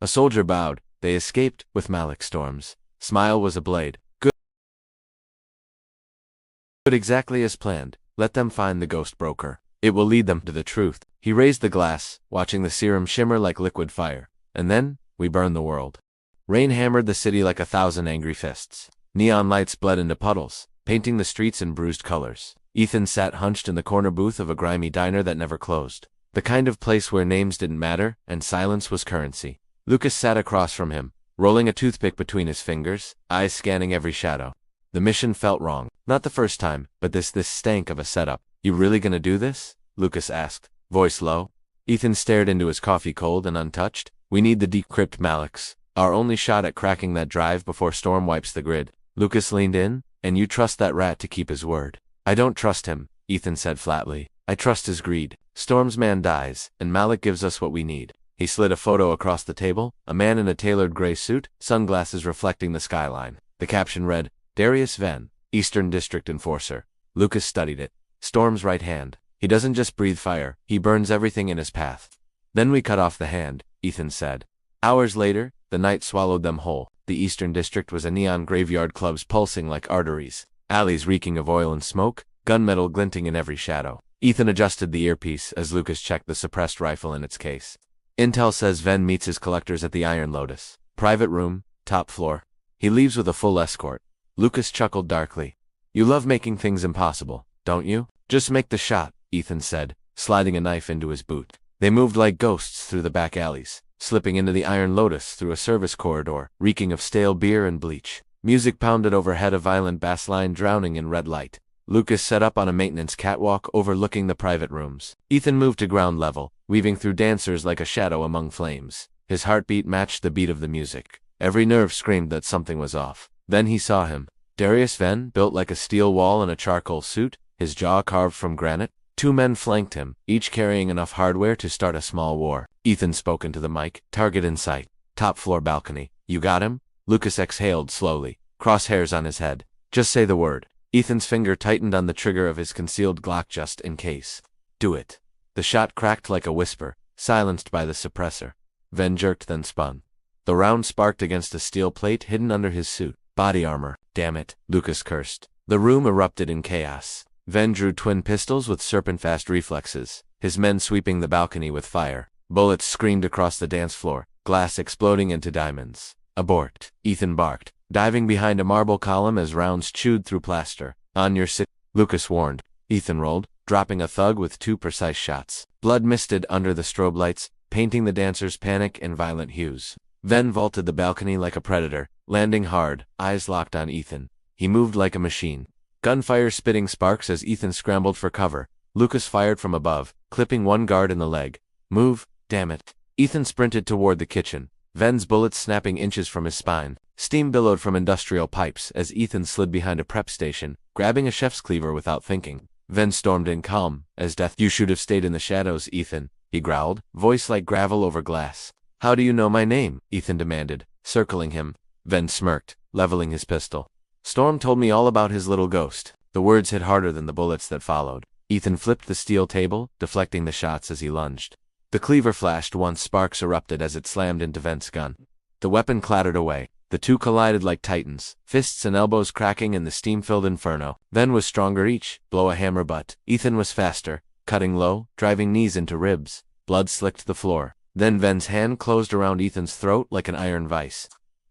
A soldier bowed. They escaped, with Malik Storm's smile was a blade. Good, exactly as planned. Let them find the ghost broker. It will lead them to the truth. He raised the glass, watching the serum shimmer like liquid fire. "And then, we burn the world." Rain hammered the city like 1,000 angry fists. Neon lights bled into puddles, painting the streets in bruised colors. Ethan sat hunched in the corner booth of a grimy diner that never closed. The kind of place where names didn't matter, and silence was currency. Lucas sat across from him, rolling a toothpick between his fingers, eyes scanning every shadow. The mission felt wrong. Not the first time, but this stank of a setup. "You really gonna do this?" Lucas asked, voice low. Ethan stared into his coffee, cold and untouched. "We need the decrypt, Malik's our only shot at cracking that drive before Storm wipes the grid." Lucas leaned in. "And you trust that rat to keep his word?" "I don't trust him," Ethan said flatly. "I trust his greed. Storm's man dies, and Malik gives us what we need." He slid a photo across the table, a man in a tailored gray suit, sunglasses reflecting the skyline. The caption read, "Darius Venn, Eastern District Enforcer." Lucas studied it. Storm's right hand. "He doesn't just breathe fire, he burns everything in his path." "Then we cut off the hand," Ethan said. Hours later, the night swallowed them whole. The Eastern District was a neon graveyard, clubs pulsing like arteries, alleys reeking of oil and smoke, gunmetal glinting in every shadow. Ethan adjusted the earpiece as Lucas checked the suppressed rifle in its case. Intel says Ven meets his collectors at the Iron Lotus. Private room, top floor. He leaves with a full escort. Lucas chuckled darkly. You love making things impossible, don't you? Just make the shot, Ethan said, sliding a knife into his boot. They moved like ghosts through the back alleys, slipping into the Iron Lotus through a service corridor, reeking of stale beer and bleach. Music pounded overhead, a violent bass line drowning in red light. Lucas set up on a maintenance catwalk overlooking the private rooms. Ethan moved to ground level, weaving through dancers like a shadow among flames. His heartbeat matched the beat of the music. Every nerve screamed that something was off. Then he saw him. Darius Ven, built like a steel wall in a charcoal suit, his jaw carved from granite. Two men flanked him, each carrying enough hardware to start a small war. Ethan spoke into the mic. Target in sight. Top floor balcony. You got him? Lucas exhaled slowly, crosshairs on his head. Just say the word. Ethan's finger tightened on the trigger of his concealed Glock just in case. Do it. The shot cracked like a whisper, silenced by the suppressor. Ven jerked, then spun. The round sparked against a steel plate hidden under his suit. Body armor. Damn it, Lucas cursed. The room erupted in chaos. Ven drew twin pistols with serpent-fast reflexes, his men sweeping the balcony with fire. Bullets screamed across the dance floor, glass exploding into diamonds. Abort, Ethan barked, diving behind a marble column as rounds chewed through plaster. On your sit, Lucas warned. Ethan rolled, dropping a thug with two precise shots. Blood misted under the strobe lights, painting the dancers panic in violent hues. Ven vaulted the balcony like a predator, landing hard, eyes locked on Ethan. He moved like a machine. Gunfire spitting sparks as Ethan scrambled for cover. Lucas fired from above, clipping one guard in the leg. Move, damn it. Ethan sprinted toward the kitchen, Ven's bullets snapping inches from his spine. Steam billowed from industrial pipes as Ethan slid behind a prep station, grabbing a chef's cleaver without thinking. Ven stormed in calm as death. You should have stayed in the shadows, Ethan, he growled, voice like gravel over glass. How do you know my name? Ethan demanded, circling him. Ven smirked, leveling his pistol. Storm told me all about his little ghost. The words hit harder than the bullets that followed. Ethan flipped the steel table, deflecting the shots as he lunged. The cleaver flashed once, sparks erupted as it slammed into Ven's gun. The weapon clattered away. The two collided like titans, fists and elbows cracking in the steam-filled inferno. Ven was stronger each, blow a hammer butt. Ethan was faster, cutting low, driving knees into ribs. Blood slicked the floor. Then Ven's hand closed around Ethan's throat like an iron vice.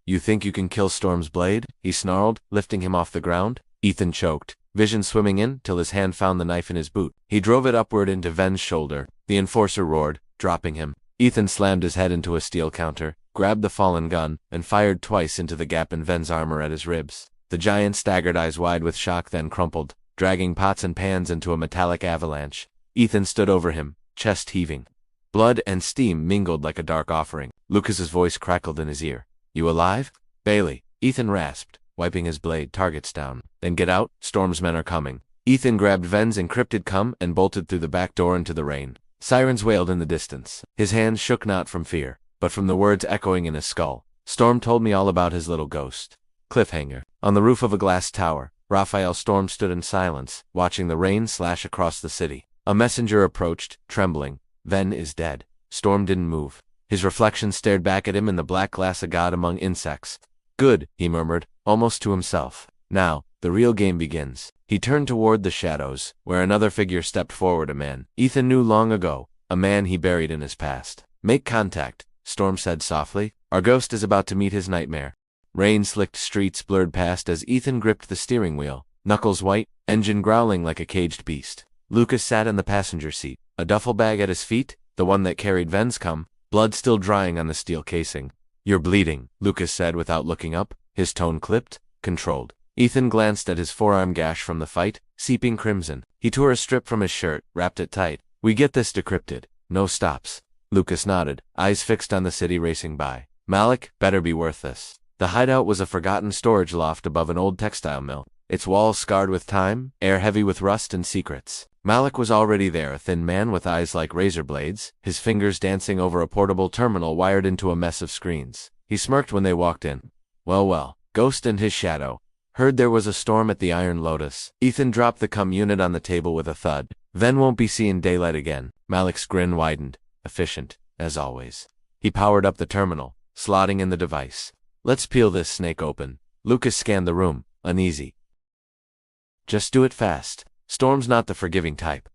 You think you can kill Storm's blade? He snarled, lifting him off the ground. Ethan choked, vision swimming in till his hand found the knife in his boot. He drove it upward into Ven's shoulder. The enforcer roared, dropping him. Ethan slammed his head into a steel counter, grabbed the fallen gun, and fired twice into the gap in Ven's armor at his ribs. The giant staggered, eyes wide with shock, then crumpled, dragging pots and pans into a metallic avalanche. Ethan stood over him, chest heaving. Blood and steam mingled like a dark offering. Lucas's voice crackled in his ear. You alive? Bailey, Ethan rasped, wiping his blade. Targets down. Then get out, Storm's men are coming. Ethan grabbed Ven's encrypted cum and bolted through the back door into the rain. Sirens wailed in the distance. His hands shook not from fear, but from the words echoing in his skull. Storm told me all about his little ghost. Cliffhanger. On the roof of a glass tower, Raphael Storm stood in silence, watching the rain slash across the city. A messenger approached, trembling. Ven is dead. Storm didn't move. His reflection stared back at him in the black glass, a god among insects. Good, he murmured, almost to himself. Now, the real game begins. He turned toward the shadows, where another figure stepped forward, a man Ethan knew long ago, a man he buried in his past. Make contact, Storm said softly. Our ghost is about to meet his nightmare. Rain-slicked streets blurred past as Ethan gripped the steering wheel, knuckles white, engine growling like a caged beast. Lucas sat in the passenger seat, a duffel bag at his feet, the one that carried Ven's cum, blood still drying on the steel casing. You're bleeding, Lucas said without looking up, his tone clipped, controlled. Ethan glanced at his forearm gash from the fight, seeping crimson. He tore a strip from his shirt, wrapped it tight. We get this decrypted. No stops. Lucas nodded, eyes fixed on the city racing by. Malik, better be worth this. The hideout was a forgotten storage loft above an old textile mill, its walls scarred with time, air heavy with rust and secrets. Malik was already there, a thin man with eyes like razor blades, his fingers dancing over a portable terminal wired into a mess of screens. He smirked when they walked in. Well, Ghost and his shadow. Heard there was a storm at the Iron Lotus. Ethan dropped the cum unit on the table with a thud. Ven won't be seeing daylight again. Malik's grin widened. Efficient, as always. He powered up the terminal, slotting in the device. Let's peel this snake open. Lucas scanned the room, uneasy. Just do it fast. Storm's not the forgiving type.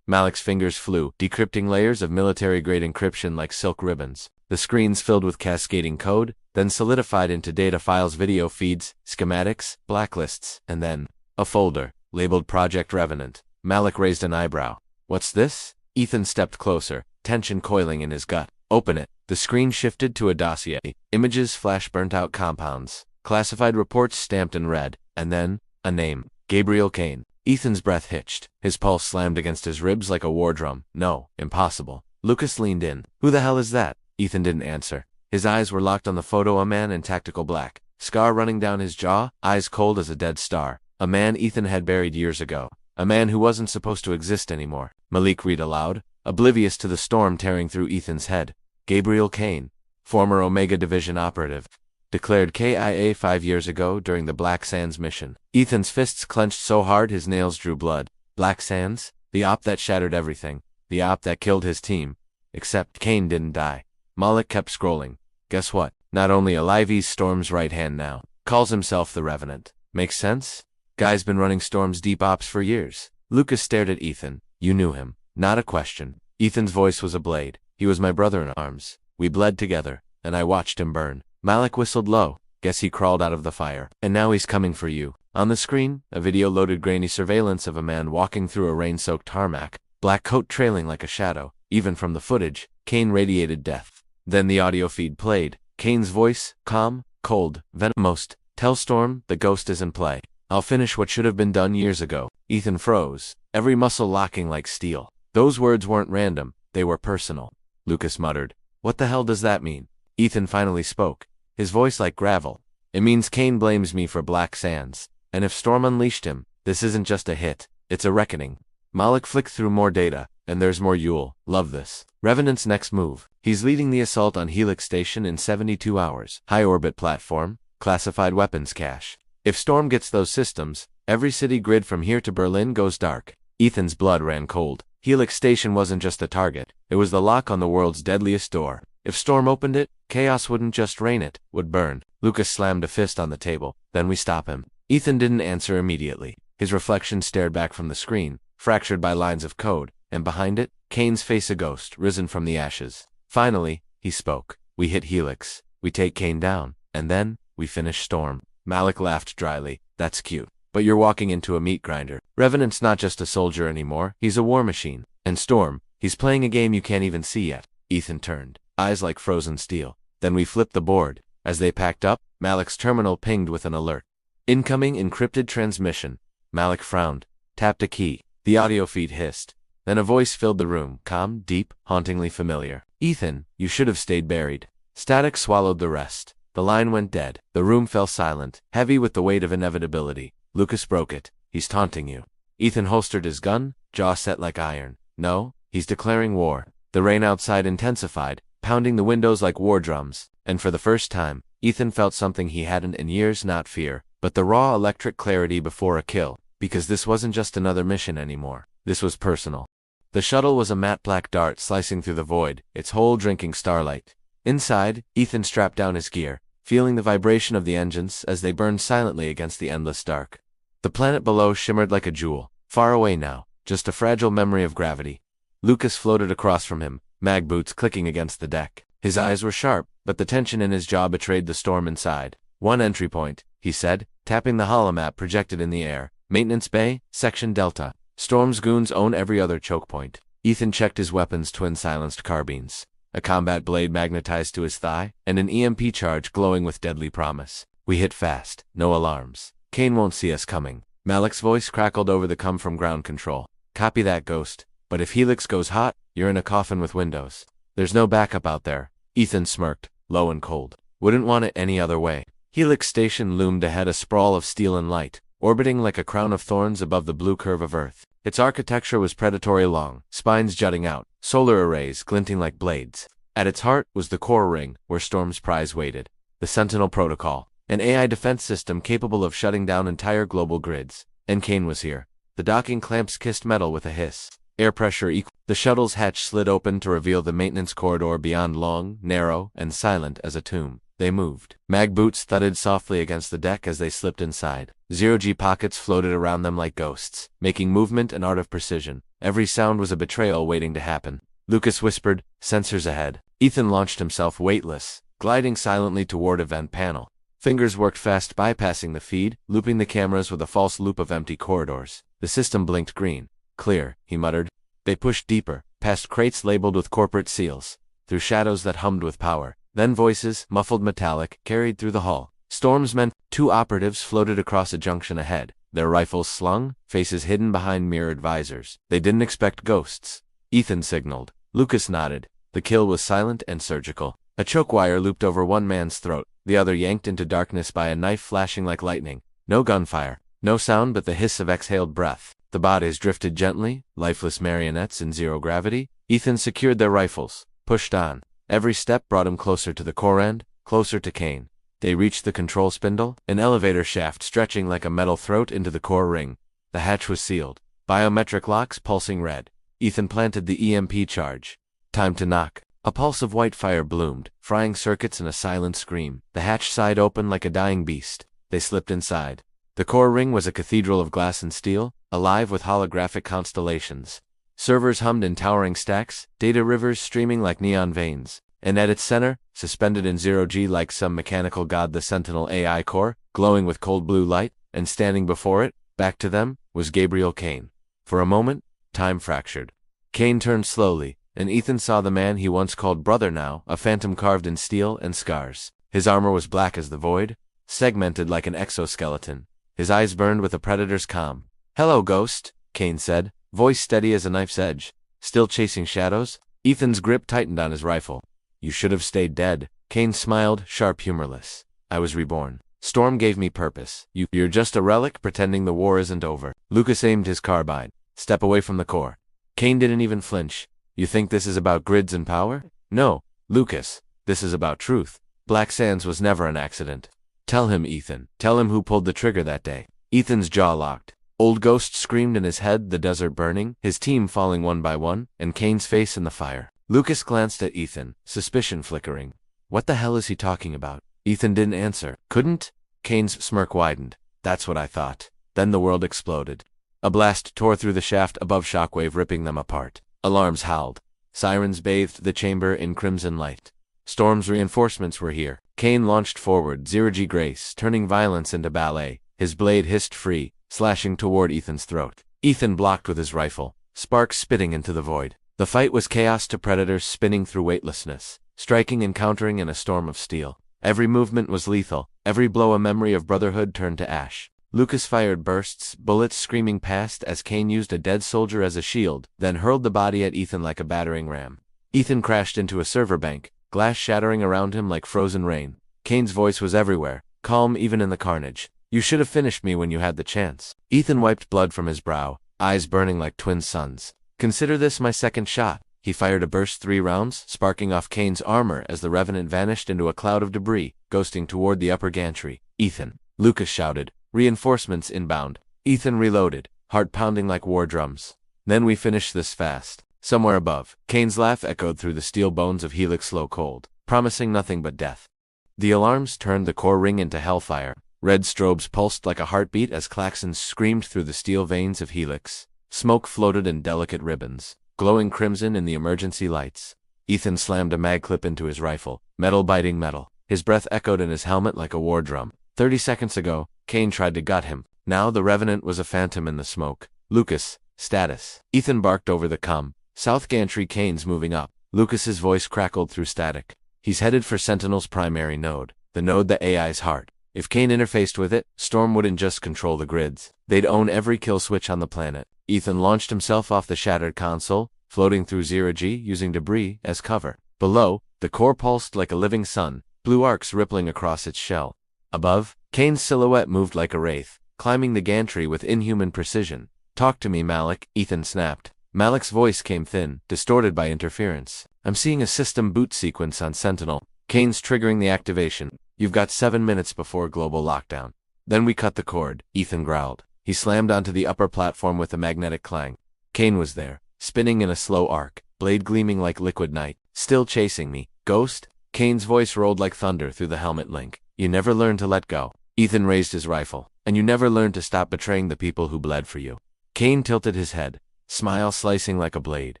Malik's fingers flew, decrypting layers of military-grade encryption like silk ribbons. The screens filled with cascading code, then solidified into data files, video feeds, schematics, blacklists, and then a folder labeled Project Revenant. Malik raised an eyebrow. What's this? Ethan stepped closer, tension coiling in his gut. Open it. The screen shifted to a dossier. Images flash burnt-out compounds, classified reports stamped in red, and then a name. Gabriel Kane. Ethan's breath hitched. His pulse slammed against his ribs like a war drum. No, impossible. Lucas leaned in. Who the hell is that? Ethan didn't answer. His eyes were locked on the photo, a man in tactical black, scar running down his jaw, eyes cold as a dead star. A man Ethan had buried years ago. A man who wasn't supposed to exist anymore. Malik read aloud, oblivious to the storm tearing through Ethan's head. Gabriel Kane, former Omega Division operative. Declared KIA 5 years ago during the Black Sands mission. Ethan's fists clenched so hard his nails drew blood. Black Sands? The op that shattered everything. The op that killed his team. Except Kane didn't die. Malik kept scrolling. Guess what? Not only alive, he's Storm's right hand now. Calls himself the Revenant. Makes sense? Guy's been running Storm's deep ops for years. Lucas stared at Ethan. You knew him. Not a question. Ethan's voice was a blade. He was my brother in arms. We bled together, and I watched him burn. Malik whistled low. Guess he crawled out of the fire. And now he's coming for you. On the screen, a video loaded grainy surveillance of a man walking through a rain-soaked tarmac, black coat trailing like a shadow. Even from the footage, Kane radiated death. Then the audio feed played. Kane's voice, calm, cold, venomous. Tell Storm the ghost is in play. I'll finish what should have been done years ago. Ethan froze, every muscle locking like steel. Those words weren't random, they were personal. Lucas muttered. What the hell does that mean? Ethan finally spoke, his voice like gravel. It means Kane blames me for Black Sands. And if Storm unleashed him, this isn't just a hit, it's a reckoning. Malik flicked through more data, and there's more. You'll love this. Revenant's next move. He's leading the assault on Helix Station in 72 hours. High-orbit platform, classified weapons cache. If Storm gets those systems, every city grid from here to Berlin goes dark. Ethan's blood ran cold. Helix Station wasn't just a target, it was the lock on the world's deadliest door. If Storm opened it, chaos wouldn't just reign, it would burn. Lucas slammed a fist on the table. Then we stop him. Ethan didn't answer immediately. His reflection stared back from the screen, fractured by lines of code, and behind it, Kane's face, a ghost, risen from the ashes. Finally, he spoke. We hit Helix. We take Kane down. And then, we finish Storm. Malik laughed dryly. That's cute. But you're walking into a meat grinder. Revenant's not just a soldier anymore, he's a war machine. And Storm, he's playing a game you can't even see yet. Ethan turned, eyes like frozen steel. Then we flipped the board. As they packed up, Malik's terminal pinged with an alert. Incoming encrypted transmission. Malik frowned, tapped a key. The audio feed hissed. Then a voice filled the room, calm, deep, hauntingly familiar. Ethan, you should have stayed buried. Static swallowed the rest. The line went dead. The room fell silent, heavy with the weight of inevitability. Lucas broke it. He's taunting you. Ethan holstered his gun, jaw set like iron. No, he's declaring war. The rain outside intensified, pounding the windows like war drums. And for the first time, Ethan felt something he hadn't in years, not fear, but the raw electric clarity before a kill. Because this wasn't just another mission anymore. This was personal. The shuttle was a matte black dart slicing through the void, its hull drinking starlight. Inside, Ethan strapped down his gear, feeling the vibration of the engines as they burned silently against the endless dark. The planet below shimmered like a jewel, far away now, just a fragile memory of gravity. Lucas floated across from him, mag boots clicking against the deck. His eyes were sharp, but the tension in his jaw betrayed the storm inside. One entry point, he said, tapping the holomap projected in the air. Maintenance Bay, Section Delta. Storm's goons own every other choke point. Ethan checked his weapons, twin silenced carbines, a combat blade magnetized to his thigh, and an EMP charge glowing with deadly promise. We hit fast, no alarms. Kane won't see us coming. Malik's voice crackled over the come from ground control. Copy that, Ghost. But if Helix goes hot, you're in a coffin with windows. There's no backup out there. Ethan smirked, low and cold. Wouldn't want it any other way. Helix Station loomed ahead, a sprawl of steel and light, orbiting like a crown of thorns above the blue curve of Earth. Its architecture was predatory, long, spines jutting out, solar arrays glinting like blades. At its heart was the core ring, where Storm's prize waited. The Sentinel Protocol, an AI defense system capable of shutting down entire global grids. And Kane was here. The docking clamps kissed metal with a hiss. Air pressure equal. The shuttle's hatch slid open to reveal the maintenance corridor beyond, long, narrow, and silent as a tomb. They moved. Mag boots thudded softly against the deck as they slipped inside. Zero-G pockets floated around them like ghosts, making movement an art of precision. Every sound was a betrayal waiting to happen. Lucas whispered, "Sensors ahead." Ethan launched himself weightless, gliding silently toward a vent panel. Fingers worked fast, bypassing the feed, looping the cameras with a false loop of empty corridors. The system blinked green. "Clear," he muttered. They pushed deeper, past crates labeled with corporate seals, through shadows that hummed with power. Then voices, muffled metallic, carried through the hall. Storm's men. 2 operatives floated across a junction ahead, their rifles slung, faces hidden behind mirrored visors. They didn't expect ghosts. Ethan signaled. Lucas nodded. The kill was silent and surgical. A choke wire looped over one man's throat, the other yanked into darkness by a knife flashing like lightning. No gunfire, no sound but the hiss of exhaled breath. The bodies drifted gently, lifeless marionettes in zero gravity. Ethan secured their rifles, pushed on. Every step brought him closer to the core end, closer to Kane. They reached the control spindle, an elevator shaft stretching like a metal throat into the core ring. The hatch was sealed, biometric locks pulsing red. Ethan planted the EMP charge. Time to knock. A pulse of white fire bloomed, frying circuits in a silent scream. The hatch sighed open like a dying beast. They slipped inside. The core ring was a cathedral of glass and steel, alive with holographic constellations. Servers hummed in towering stacks, data rivers streaming like neon veins. And at its center, suspended in zero-G like some mechanical god, the Sentinel AI core, glowing with cold blue light, and standing before it, back to them, was Gabriel Kane. For a moment, time fractured. Kane turned slowly, and Ethan saw the man he once called brother, now a phantom carved in steel and scars. His armor was black as the void, segmented like an exoskeleton. His eyes burned with a predator's calm. "Hello, Ghost," Kane said, voice steady as a knife's edge. "Still chasing shadows?" Ethan's grip tightened on his rifle. "You should have stayed dead." Kane smiled, sharp, humorless. "I was reborn. Storm gave me purpose. You're just a relic pretending the war isn't over." Lucas aimed his carbine. "Step away from the core." Kane didn't even flinch. "You think this is about grids and power?" "No, Lucas. This is about truth. Black Sands was never an accident." "Tell him, Ethan. Tell him who pulled the trigger that day." Ethan's jaw locked. Old Ghost screamed in his head, the desert burning, his team falling one by one, and Kane's face in the fire. Lucas glanced at Ethan, suspicion flickering. "What the hell is he talking about?" Ethan didn't answer. "Couldn't?" Kane's smirk widened. "That's what I thought." Then the world exploded. A blast tore through the shaft above, shockwave ripping them apart. Alarms howled. Sirens bathed the chamber in crimson light. Storm's reinforcements were here. Kane launched forward, zero-G grace, turning violence into ballet. His blade hissed free, slashing toward Ethan's throat. Ethan blocked with his rifle, sparks spitting into the void. The fight was chaos to predators spinning through weightlessness, striking and countering in a storm of steel. Every movement was lethal, every blow a memory of brotherhood turned to ash. Lucas fired bursts, bullets screaming past as Kane used a dead soldier as a shield, then hurled the body at Ethan like a battering ram. Ethan crashed into a server bank, glass shattering around him like frozen rain. Kane's voice was everywhere, calm even in the carnage. "You should have finished me when you had the chance." Ethan wiped blood from his brow, eyes burning like twin suns. "Consider this my second shot." He fired a burst 3 rounds, sparking off Kane's armor as the Revenant vanished into a cloud of debris, ghosting toward the upper gantry. "Ethan!" Lucas shouted. "Reinforcements inbound." Ethan reloaded, heart pounding like war drums. "Then we finish this fast." Somewhere above, Kane's laugh echoed through the steel bones of Helix, slow cold, promising nothing but death. The alarms turned the core ring into hellfire. Red strobes pulsed like a heartbeat as klaxons screamed through the steel veins of Helix. Smoke floated in delicate ribbons, glowing crimson in the emergency lights. Ethan slammed a mag clip into his rifle, metal biting metal. His breath echoed in his helmet like a war drum. 30 seconds ago, Kane tried to gut him. Now the Revenant was a phantom in the smoke. "Lucas, status." Ethan barked over the comm. "South gantry, Kane's moving up." Lucas's voice crackled through static. "He's headed for Sentinel's primary node, the node the AI's heart. If Kane interfaced with it, Storm wouldn't just control the grids. They'd own every kill switch on the planet." Ethan launched himself off the shattered console, floating through zero-G using debris as cover. Below, the core pulsed like a living sun, blue arcs rippling across its shell. Above, Kane's silhouette moved like a wraith, climbing the gantry with inhuman precision. "Talk to me, Malik," Ethan snapped. Malik's voice came thin, distorted by interference. "I'm seeing a system boot sequence on Sentinel. Kane's triggering the activation. You've got 7 minutes before global lockdown." "Then we cut the cord," Ethan growled. He slammed onto the upper platform with a magnetic clang. Kane was there, spinning in a slow arc, blade gleaming like liquid night. Still chasing me, ghost? Kane's voice rolled like thunder through the helmet link. You never learn to let go. Ethan raised his rifle. And you never learn to stop betraying the people who bled for you. Kane tilted his head, smile slicing like a blade.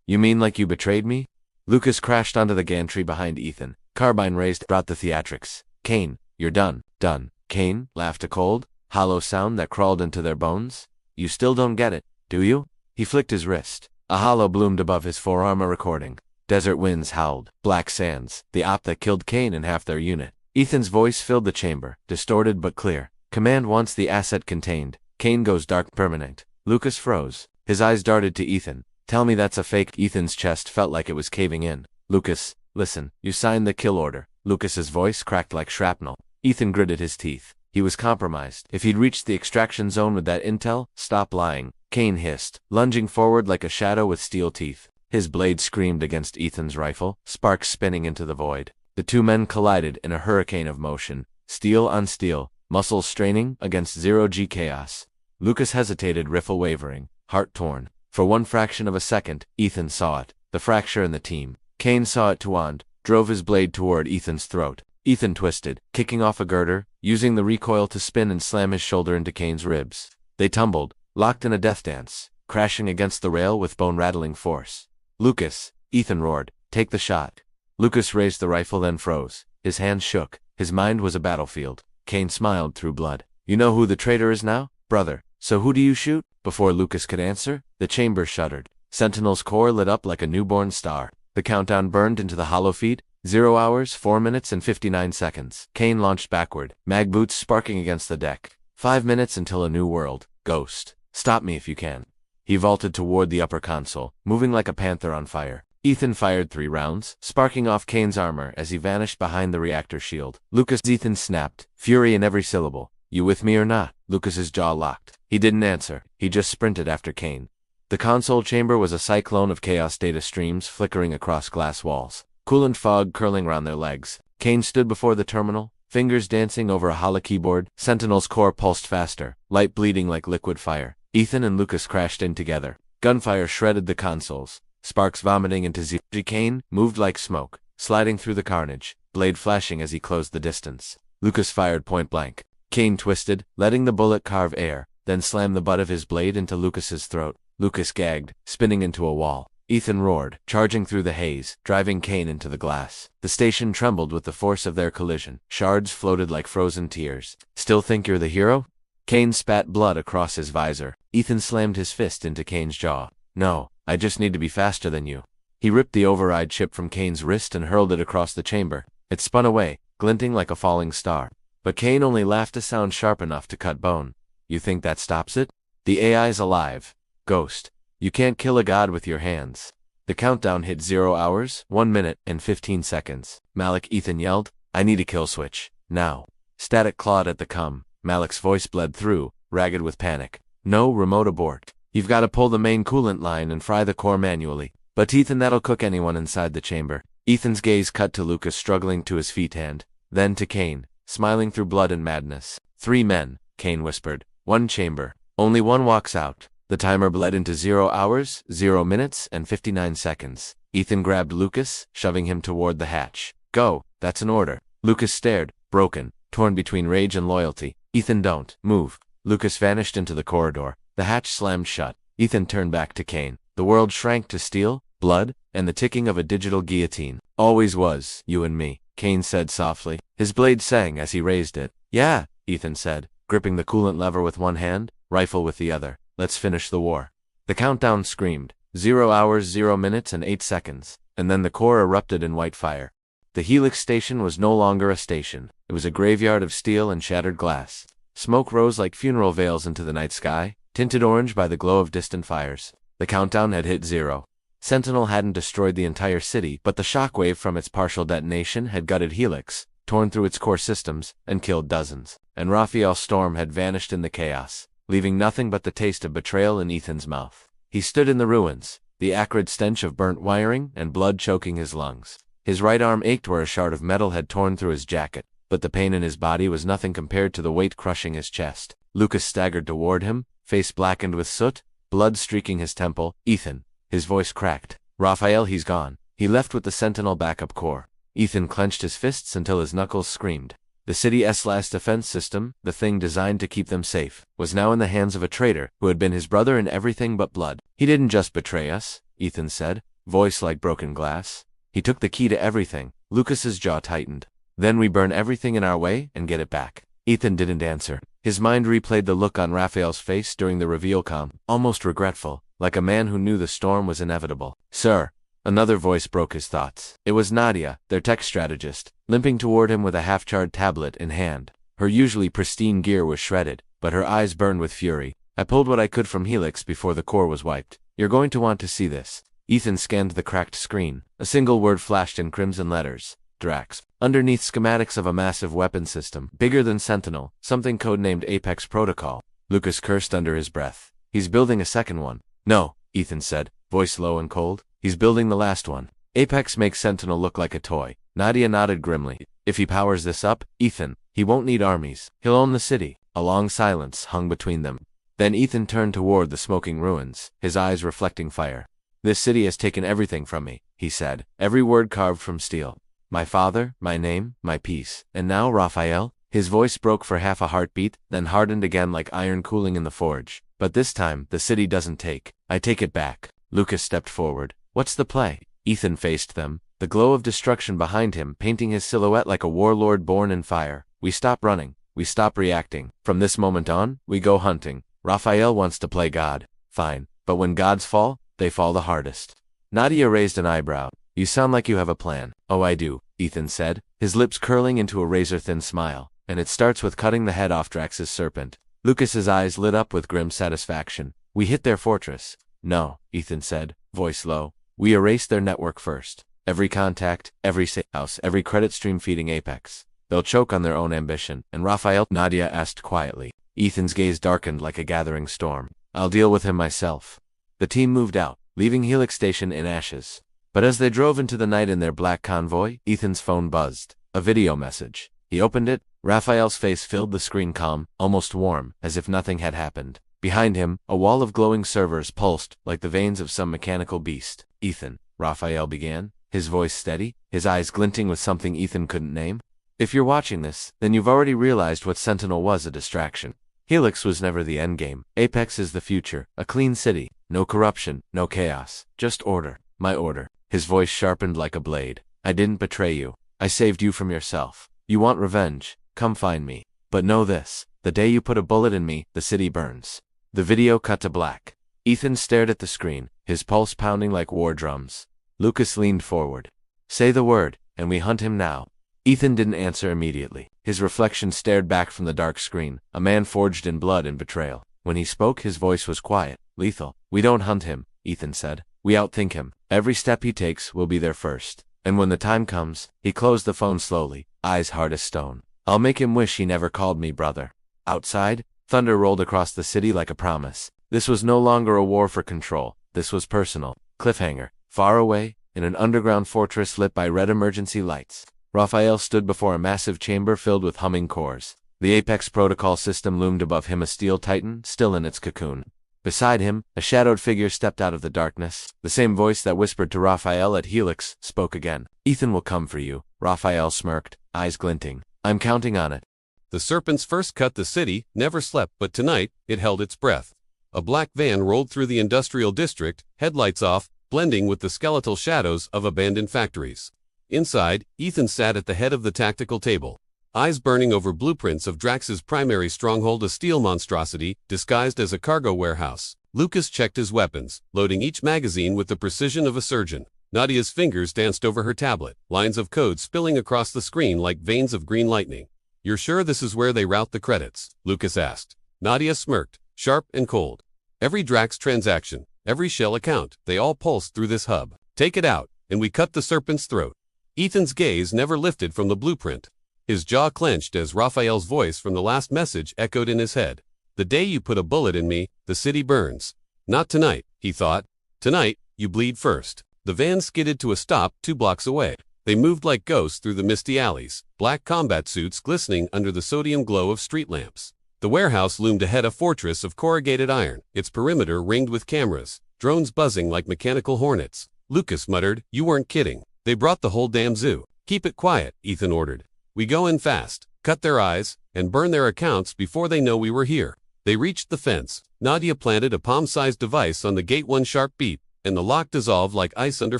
You mean like you betrayed me? Lucas crashed onto the gantry behind Ethan. Carbine raised, brought the theatrics. Kane, you're done. Done. Kane laughed a cold, hollow sound that crawled into their bones. You still don't get it, do you? He flicked his wrist. A hollow bloomed above his forearm, a recording. Desert winds howled. Black sands, the op that killed Kane and half their unit. Ethan's voice filled the chamber, distorted but clear. Command wants the asset contained. Kane goes dark permanent. Lucas froze. His eyes darted to Ethan. Tell me that's a fake. Ethan's chest felt like it was caving in. Lucas, listen, you signed the kill order. Lucas's voice cracked like shrapnel. Ethan gritted his teeth. He was compromised. If he'd reached the extraction zone with that intel, stop lying. Kane hissed, lunging forward like a shadow with steel teeth. His blade screamed against Ethan's rifle, sparks spinning into the void. The two men collided in a hurricane of motion, steel on steel, muscles straining against zero-G chaos. Lucas hesitated, rifle wavering, heart torn. For one fraction of a second, Ethan saw it, the fracture in the team. Kane saw it too and drove his blade toward Ethan's throat. Ethan twisted, kicking off a girder, using the recoil to spin and slam his shoulder into Kane's ribs. They tumbled, locked in a death dance, crashing against the rail with bone-rattling force. Lucas, Ethan roared, take the shot. Lucas raised the rifle, then froze. His hands shook. His mind was a battlefield. Kane smiled through blood. You know who the traitor is now, brother? So who do you shoot? Before Lucas could answer, the chamber shuddered. Sentinel's core lit up like a newborn star. The countdown burned into the hollow feed. 0 hours, 4 minutes, and 59 seconds. Kane launched backward, mag boots sparking against the deck. 5 minutes until a new world. Ghost. Stop me if you can. He vaulted toward the upper console, moving like a panther on fire. Ethan fired 3 rounds, sparking off Kane's armor as he vanished behind the reactor shield. Ethan snapped, fury in every syllable. You with me or not? Lucas's jaw locked. He didn't answer. He just sprinted after Kane. The console chamber was a cyclone of chaos, data streams flickering across glass walls. Coolant fog curling round their legs. Kane stood before the terminal, fingers dancing over a hollow keyboard. Sentinel's core pulsed faster, light bleeding like liquid fire. Ethan and Lucas crashed in together. Gunfire shredded the consoles. Sparks vomiting into Z. Kane moved like smoke, sliding through the carnage, blade flashing as he closed the distance. Lucas fired point blank. Kane twisted, letting the bullet carve air, then slammed the butt of his blade into Lucas's throat. Lucas gagged, spinning into a wall. Ethan roared, charging through the haze, driving Kane into the glass. The station trembled with the force of their collision. Shards floated like frozen tears. Still think you're the hero? Kane spat blood across his visor. Ethan slammed his fist into Kane's jaw. No, I just need to be faster than you. He ripped the override chip from Kane's wrist and hurled it across the chamber. It spun away, glinting like a falling star. But Kane only laughed a sound sharp enough to cut bone. You think that stops it? The AI's alive. Ghost. You can't kill a god with your hands. The countdown hit 0 hours, 1 minute, and 15 seconds. Malik, Ethan yelled, I need a kill switch. Now. Static clawed at the comm. Malik's voice bled through, ragged with panic. No, remote abort. You've got to pull the main coolant line and fry the core manually. But Ethan, that'll cook anyone inside the chamber. Ethan's gaze cut to Lucas struggling to his feet and then to Kane, smiling through blood and madness. 3 men, Kane whispered. 1 chamber. Only one walks out. The timer bled into 0 hours, 0 minutes, and 59 seconds. Ethan grabbed Lucas, shoving him toward the hatch. Go, that's an order. Lucas stared, broken, torn between rage and loyalty. Ethan, don't move. Lucas vanished into the corridor. The hatch slammed shut. Ethan turned back to Kane. The world shrank to steel, blood, and the ticking of a digital guillotine. Always was, you and me, Kane said softly. His blade sang as he raised it. Yeah, Ethan said, gripping the coolant lever with one hand, rifle with the other. Let's finish the war. The countdown screamed. 0 hours, 0 minutes, and 8 seconds. And then the core erupted in white fire. The Helix station was no longer a station. It was a graveyard of steel and shattered glass. Smoke rose like funeral veils into the night sky, tinted orange by the glow of distant fires. The countdown had hit 0. Sentinel hadn't destroyed the entire city, but the shockwave from its partial detonation had gutted Helix, torn through its core systems, and killed dozens. And Raphael's storm had vanished in the chaos, leaving nothing but the taste of betrayal in Ethan's mouth. He stood in the ruins, the acrid stench of burnt wiring and blood choking his lungs. His right arm ached where a shard of metal had torn through his jacket, but the pain in his body was nothing compared to the weight crushing his chest. Lucas staggered toward him, face blackened with soot, blood streaking his temple. Ethan. His voice cracked. Raphael, he's gone. He left with the Sentinel backup core. Ethan clenched his fists until his knuckles screamed. The city's last defense system, the thing designed to keep them safe, was now in the hands of a traitor who had been his brother in everything but blood. He didn't just betray us, Ethan said, voice like broken glass. He took the key to everything. Lucas's jaw tightened. Then we burn everything in our way and get it back. Ethan didn't answer. His mind replayed the look on Raphael's face during the reveal almost regretful, like a man who knew the storm was inevitable. Sir. Another voice broke his thoughts. It was Nadia, their tech strategist, limping toward him with a half-charred tablet in hand. Her usually pristine gear was shredded, but her eyes burned with fury. I pulled what I could from Helix before the core was wiped. You're going to want to see this. Ethan scanned the cracked screen. A single word flashed in crimson letters. Drax. Underneath schematics of a massive weapon system, bigger than Sentinel, something codenamed Apex Protocol. Lucas cursed under his breath. He's building a second one. No, Ethan said, voice low and cold. He's building the last one. Apex makes Sentinel look like a toy. Nadia nodded grimly. If he powers this up, Ethan, he won't need armies. He'll own the city. A long silence hung between them. Then Ethan turned toward the smoking ruins, his eyes reflecting fire. This city has taken everything from me, he said, every word carved from steel. My father, my name, my peace. And now, Raphael? His voice broke for half a heartbeat, then hardened again like iron cooling in the forge. But this time, the city doesn't take. I take it back. Lucas stepped forward. What's the play? Ethan faced them, the glow of destruction behind him painting his silhouette like a warlord born in fire. We stop running. We stop reacting. From this moment on, we go hunting. Raphael wants to play God. Fine. But when gods fall, they fall the hardest. Nadia raised an eyebrow. You sound like you have a plan. Oh, I do, Ethan said, his lips curling into a razor-thin smile. And it starts with cutting the head off Drax's serpent. Lucas's eyes lit up with grim satisfaction. We hit their fortress. No, Ethan said, voice low. We erased their network first. Every contact, every safe house, every credit stream feeding Apex. They'll choke on their own ambition. And Raphael? Nadia asked quietly. Ethan's gaze darkened like a gathering storm. I'll deal with him myself. The team moved out, leaving Helix Station in ashes. But as they drove into the night in their black convoy, Ethan's phone buzzed. A video message. He opened it. Raphael's face filled the screen calm, almost warm, as if nothing had happened. Behind him, a wall of glowing servers pulsed like the veins of some mechanical beast. Ethan, Raphael began, his voice steady, his eyes glinting with something Ethan couldn't name. If you're watching this, then you've already realized what Sentinel was a distraction. Helix was never the endgame. Apex is the future, a clean city, no corruption, no chaos, just order. My order. His voice sharpened like a blade. I didn't betray you. I saved you from yourself. You want revenge? Come find me. But know this, the day you put a bullet in me, the city burns. The video cut to black. Ethan stared at the screen, his pulse pounding like war drums. Lucas leaned forward. Say the word, and we hunt him now. Ethan didn't answer immediately. His reflection stared back from the dark screen, a man forged in blood and betrayal. When he spoke, his voice was quiet, lethal. We don't hunt him, Ethan said. We outthink him. Every step he takes will be there first. And when the time comes, he closed the phone slowly, eyes hard as stone. I'll make him wish he never called me brother. Outside, thunder rolled across the city like a promise. This was no longer a war for control. This was personal. Cliffhanger. Far away, in an underground fortress lit by red emergency lights, Raphael stood before a massive chamber filled with humming cores. The Apex Protocol system loomed above him, a steel titan, still in its cocoon. Beside him, a shadowed figure stepped out of the darkness. The same voice that whispered to Raphael at Helix spoke again. Ethan will come for you. Raphael smirked, eyes glinting. I'm counting on it. The serpents first cut the city, never slept, but tonight, it held its breath. A black van rolled through the industrial district, headlights off, blending with the skeletal shadows of abandoned factories. Inside, Ethan sat at the head of the tactical table, eyes burning over blueprints of Drax's primary stronghold, a steel monstrosity disguised as a cargo warehouse. Lucas checked his weapons, loading each magazine with the precision of a surgeon. Nadia's fingers danced over her tablet, lines of code spilling across the screen like veins of green lightning. You're sure this is where they route the credits? Lucas asked. Nadia smirked, sharp and cold. Every Drax transaction, every shell account, they all pulse through this hub. Take it out, and we cut the serpent's throat. Ethan's gaze never lifted from the blueprint. His jaw clenched as Raphael's voice from the last message echoed in his head. The day you put a bullet in me, the city burns. Not tonight, he thought. Tonight, you bleed first. The van skidded to a stop 2 blocks away. They moved like ghosts through the misty alleys, black combat suits glistening under the sodium glow of street lamps. The warehouse loomed ahead, a fortress of corrugated iron, its perimeter ringed with cameras. drones buzzing like mechanical hornets. Lucas muttered, "You weren't kidding. They brought the whole damn zoo." "Keep it quiet," Ethan ordered. "We go in fast, cut their eyes, and burn their accounts before they know we were here." They reached the fence. Nadia planted a palm-sized device on the gate. One sharp beep, and the lock dissolved like ice under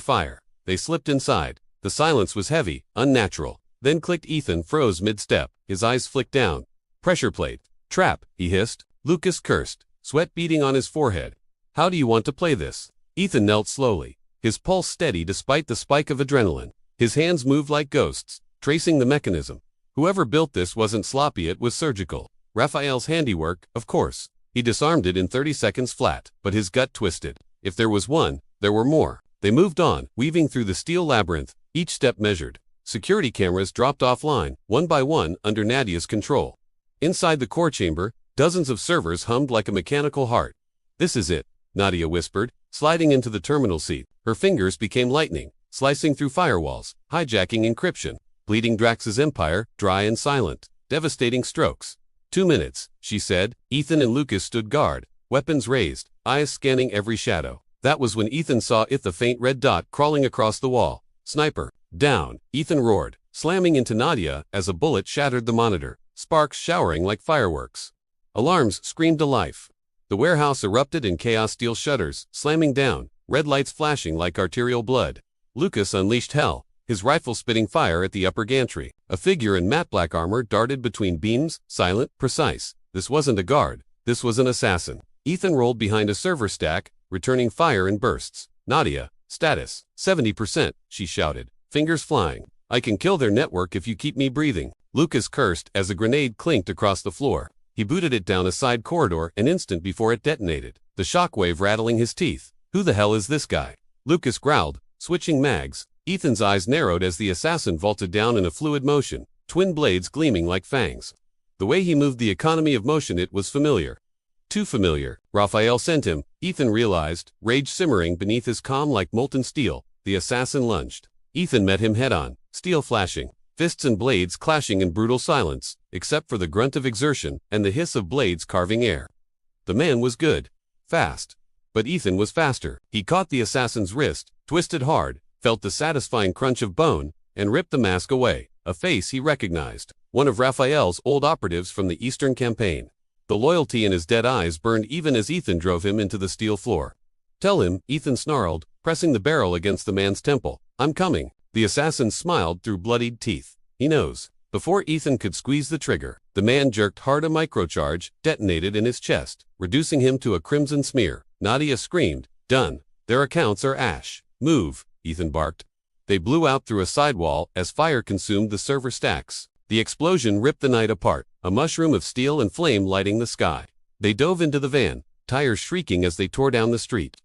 fire. They slipped inside. The silence was heavy, unnatural. Then clicked. Ethan froze mid-step. His eyes flicked down. "Pressure plate. Trap," he hissed. Lucas cursed, sweat beading on his forehead. "How do you want to play this?" Ethan knelt slowly, his pulse steady despite the spike of adrenaline. His hands moved like ghosts, tracing the mechanism. Whoever built this wasn't sloppy, it was surgical. Raphael's handiwork, of course. He disarmed it in 30 seconds flat, but his gut twisted. If there was one, there were more. They moved on, weaving through the steel labyrinth, each step measured. Security cameras dropped offline, one by one, under Nadia's control. Inside the core chamber, dozens of servers hummed like a mechanical heart. "This is it," Nadia whispered, sliding into the terminal seat. Her fingers became lightning, slicing through firewalls, hijacking encryption, bleeding Drax's empire, dry and silent. Devastating strokes. 2 minutes, she said. Ethan and Lucas stood guard, weapons raised, eyes scanning every shadow. That was when Ethan saw the faint red dot crawling across the wall. "Sniper, down," Ethan roared, slamming into Nadia as a bullet shattered the monitor, sparks showering like fireworks. Alarms screamed to life. The warehouse erupted in chaos, steel shutters slamming down, red lights flashing like arterial blood. Lucas unleashed hell, his rifle spitting fire at the upper gantry. A figure in matte black armor darted between beams, silent, precise. This wasn't a guard, this was an assassin. Ethan rolled behind a server stack, returning fire in bursts. "Nadia, status, 70%, she shouted, fingers flying. "I can kill their network if you keep me breathing." Lucas cursed as a grenade clinked across the floor. He booted it down a side corridor an instant before it detonated, the shockwave rattling his teeth. "Who the hell is this guy?" Lucas growled, switching mags. Ethan's eyes narrowed as the assassin vaulted down in a fluid motion, twin blades gleaming like fangs. The way he moved, the economy of motion, it was familiar. Too familiar. Raphael sent him, Ethan realized, rage simmering beneath his calm like molten steel. The assassin lunged. Ethan met him head-on, steel flashing, fists and blades clashing in brutal silence, except for the grunt of exertion and the hiss of blades carving air. The man was good. Fast. But Ethan was faster. He caught the assassin's wrist, twisted hard, felt the satisfying crunch of bone, and ripped the mask away. A face he recognized. One of Raphael's old operatives from the Eastern Campaign. The loyalty in his dead eyes burned even as Ethan drove him into the steel floor. "Tell him," Ethan snarled, pressing the barrel against the man's temple. "I'm coming." The assassin smiled through bloodied teeth. "He knows." Before Ethan could squeeze the trigger, the man jerked hard. A microcharge detonated in his chest, reducing him to a crimson smear. Nadia screamed, "Done. Their accounts are ash." "Move," Ethan barked. They blew out through a sidewall as fire consumed the server stacks. The explosion ripped the night apart, a mushroom of steel and flame lighting the sky. They dove into the van, tires shrieking as they tore down the street.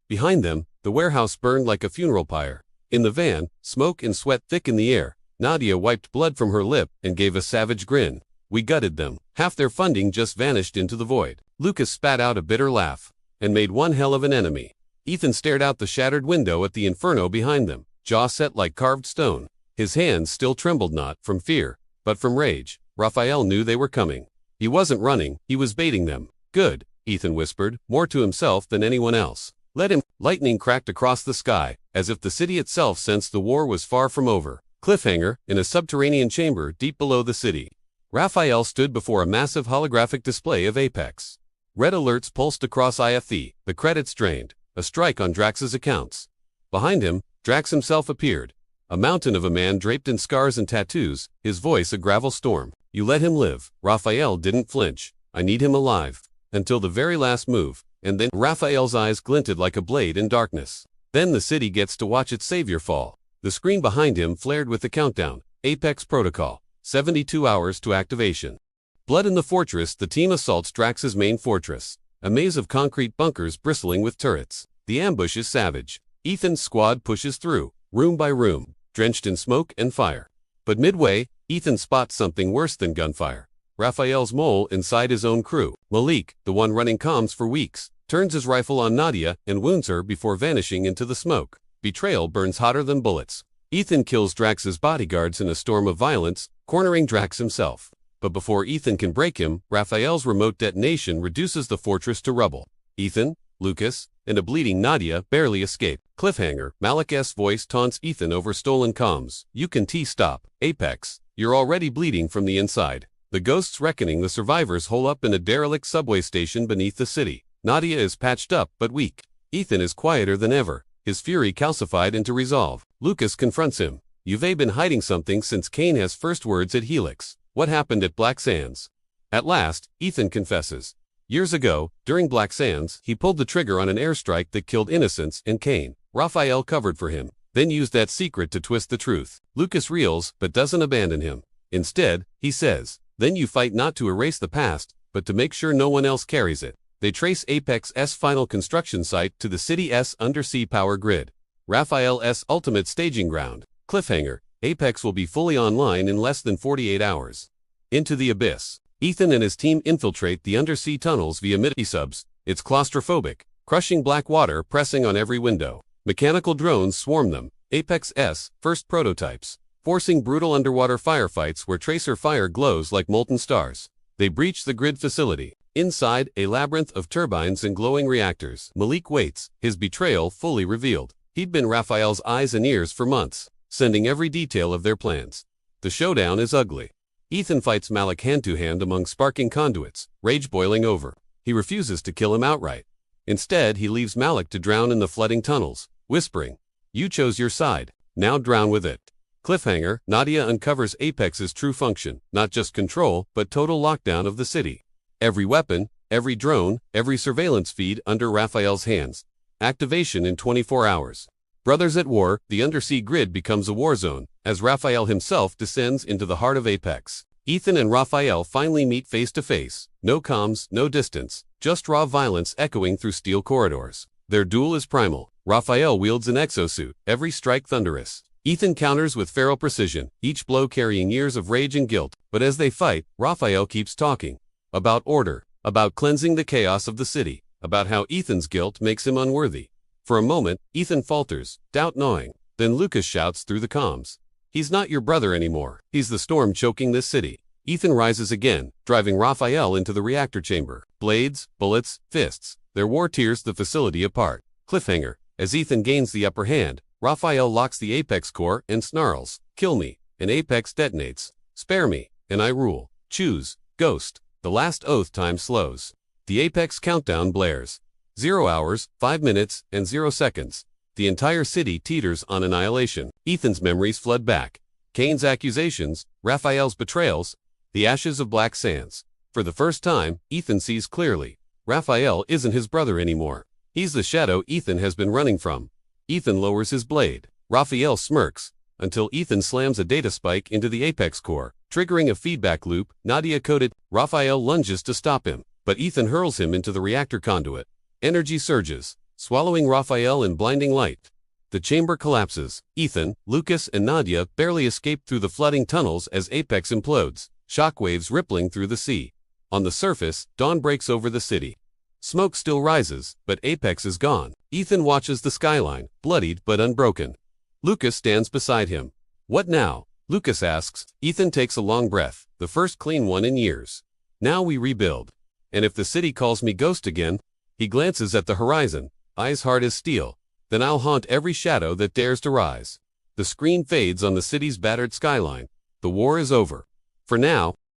Behind them, the warehouse burned like a funeral pyre. In the van, smoke and sweat thick in the air. Nadia wiped blood from her lip and gave a savage grin. "We gutted them. Half their funding just vanished into the void." Lucas spat out a bitter laugh. "And made one hell of an enemy." Ethan stared out the shattered window at the inferno behind them, jaw set like carved stone. His hands still trembled, not from fear, but from rage. Raphael knew they were coming. He wasn't running, he was baiting them. "Good," Ethan whispered, more to himself than anyone else. "Let him." Lightning cracked across the sky, as if the city itself sensed the war was far from over. Cliffhanger, in a subterranean chamber deep below the city. Raphael stood before a massive holographic display of Apex. Red alerts pulsed across IFE, the credits drained, a strike on Drax's accounts. Behind him, Drax himself appeared. A mountain of a man draped in scars and tattoos, his voice a gravel storm. "You let him live." Raphael didn't flinch. "I need him alive." Until the very last move, and then Raphael's eyes glinted like a blade in darkness. "Then the city gets to watch its savior fall." The screen behind him flared with the countdown. Apex Protocol. 72 hours to activation. Blood in the fortress. The team assaults Drax's main fortress. A maze of concrete bunkers bristling with turrets. The ambush is savage. Ethan's squad pushes through, room by room, drenched in smoke and fire. But midway, Ethan spots something worse than gunfire. Raphael's mole inside his own crew. Malik, the one running comms for weeks, turns his rifle on Nadia and wounds her before vanishing into the smoke. Betrayal burns hotter than bullets. Ethan kills Drax's bodyguards in a storm of violence, cornering Drax himself. But before Ethan can break him, Raphael's remote detonation reduces the fortress to rubble. Ethan, Lucas, and a bleeding Nadia barely escape. Cliffhanger, Malik's voice taunts Ethan over stolen comms. You can stop. Apex, you're already bleeding from the inside. The ghosts reckoning the survivors hole up in a derelict subway station beneath the city. Nadia is patched up but weak. Ethan is quieter than ever, his fury calcified into resolve. Lucas confronts him. You've been hiding something since Kane has first words at Helix. What happened at Black Sands? At last, Ethan confesses. Years ago, during Black Sands, he pulled the trigger on an airstrike that killed innocents and Kane. Raphael covered for him, then used that secret to twist the truth. Lucas reels, but doesn't abandon him. Instead, he says, then you fight not to erase the past, but to make sure no one else carries it. They trace Apex's final construction site to the city's undersea power grid. Raphael's ultimate staging ground. Cliffhanger, Apex will be fully online in less than 48 hours. Into the abyss. Ethan and his team infiltrate the undersea tunnels via midi-subs. It's claustrophobic, crushing black water pressing on every window. Mechanical drones swarm them. Apex's first prototypes, forcing brutal underwater firefights where tracer fire glows like molten stars. They breach the grid facility. Inside, a labyrinth of turbines and glowing reactors. Malik waits, his betrayal fully revealed. He'd been Raphael's eyes and ears for months, sending every detail of their plans. The showdown is ugly. Ethan fights Malik hand-to-hand among sparking conduits, rage boiling over. He refuses to kill him outright. Instead, he leaves Malik to drown in the flooding tunnels, whispering, "You chose your side, now drown with it." Cliffhanger, Nadia uncovers Apex's true function, not just control, but total lockdown of the city. Every weapon, every drone, every surveillance feed under Raphael's hands. Activation in 24 hours. Brothers at war, the undersea grid becomes a war zone, as Raphael himself descends into the heart of Apex. Ethan and Raphael finally meet face to face. No comms, no distance, just raw violence echoing through steel corridors. Their duel is primal. Raphael wields an exosuit, every strike thunderous. Ethan counters with feral precision, each blow carrying years of rage and guilt. But as they fight, Raphael keeps talking. About order, about cleansing the chaos of the city, about how Ethan's guilt makes him unworthy. For a moment, Ethan falters, doubt gnawing. Then Lucas shouts through the comms. He's not your brother anymore. He's the storm choking this city. Ethan rises again, driving Raphael into the reactor chamber. Blades, bullets, fists. Their war tears the facility apart. Cliffhanger. As Ethan gains the upper hand, Raphael locks the Apex core and snarls. Kill me. And Apex detonates. Spare me. And I rule. Choose. Ghost. The last oath time slows. The Apex countdown blares. 0 hours, 5 minutes, and 0 seconds. The entire city teeters on annihilation. Ethan's memories flood back. Kane's accusations, Raphael's betrayals, the ashes of Black Sands. For the first time, Ethan sees clearly. Raphael isn't his brother anymore. He's the shadow Ethan has been running from. Ethan lowers his blade. Raphael smirks, until Ethan slams a data spike into the Apex core, triggering a feedback loop. Nadia coded. Raphael lunges to stop him, but Ethan hurls him into the reactor conduit. Energy surges, swallowing Raphael in blinding light. The chamber collapses. Ethan, Lucas, and Nadia barely escape through the flooding tunnels as Apex implodes, shockwaves rippling through the sea. On the surface, dawn breaks over the city. Smoke still rises, but Apex is gone. Ethan watches the skyline, bloodied but unbroken. Lucas stands beside him. What now? Lucas asks. Ethan takes a long breath, the first clean one in years. Now we rebuild. And if the city calls me ghost again, he glances at the horizon, eyes hard as steel. Then I'll haunt every shadow that dares to rise. The screen fades on the city's battered skyline. The war is over. For now,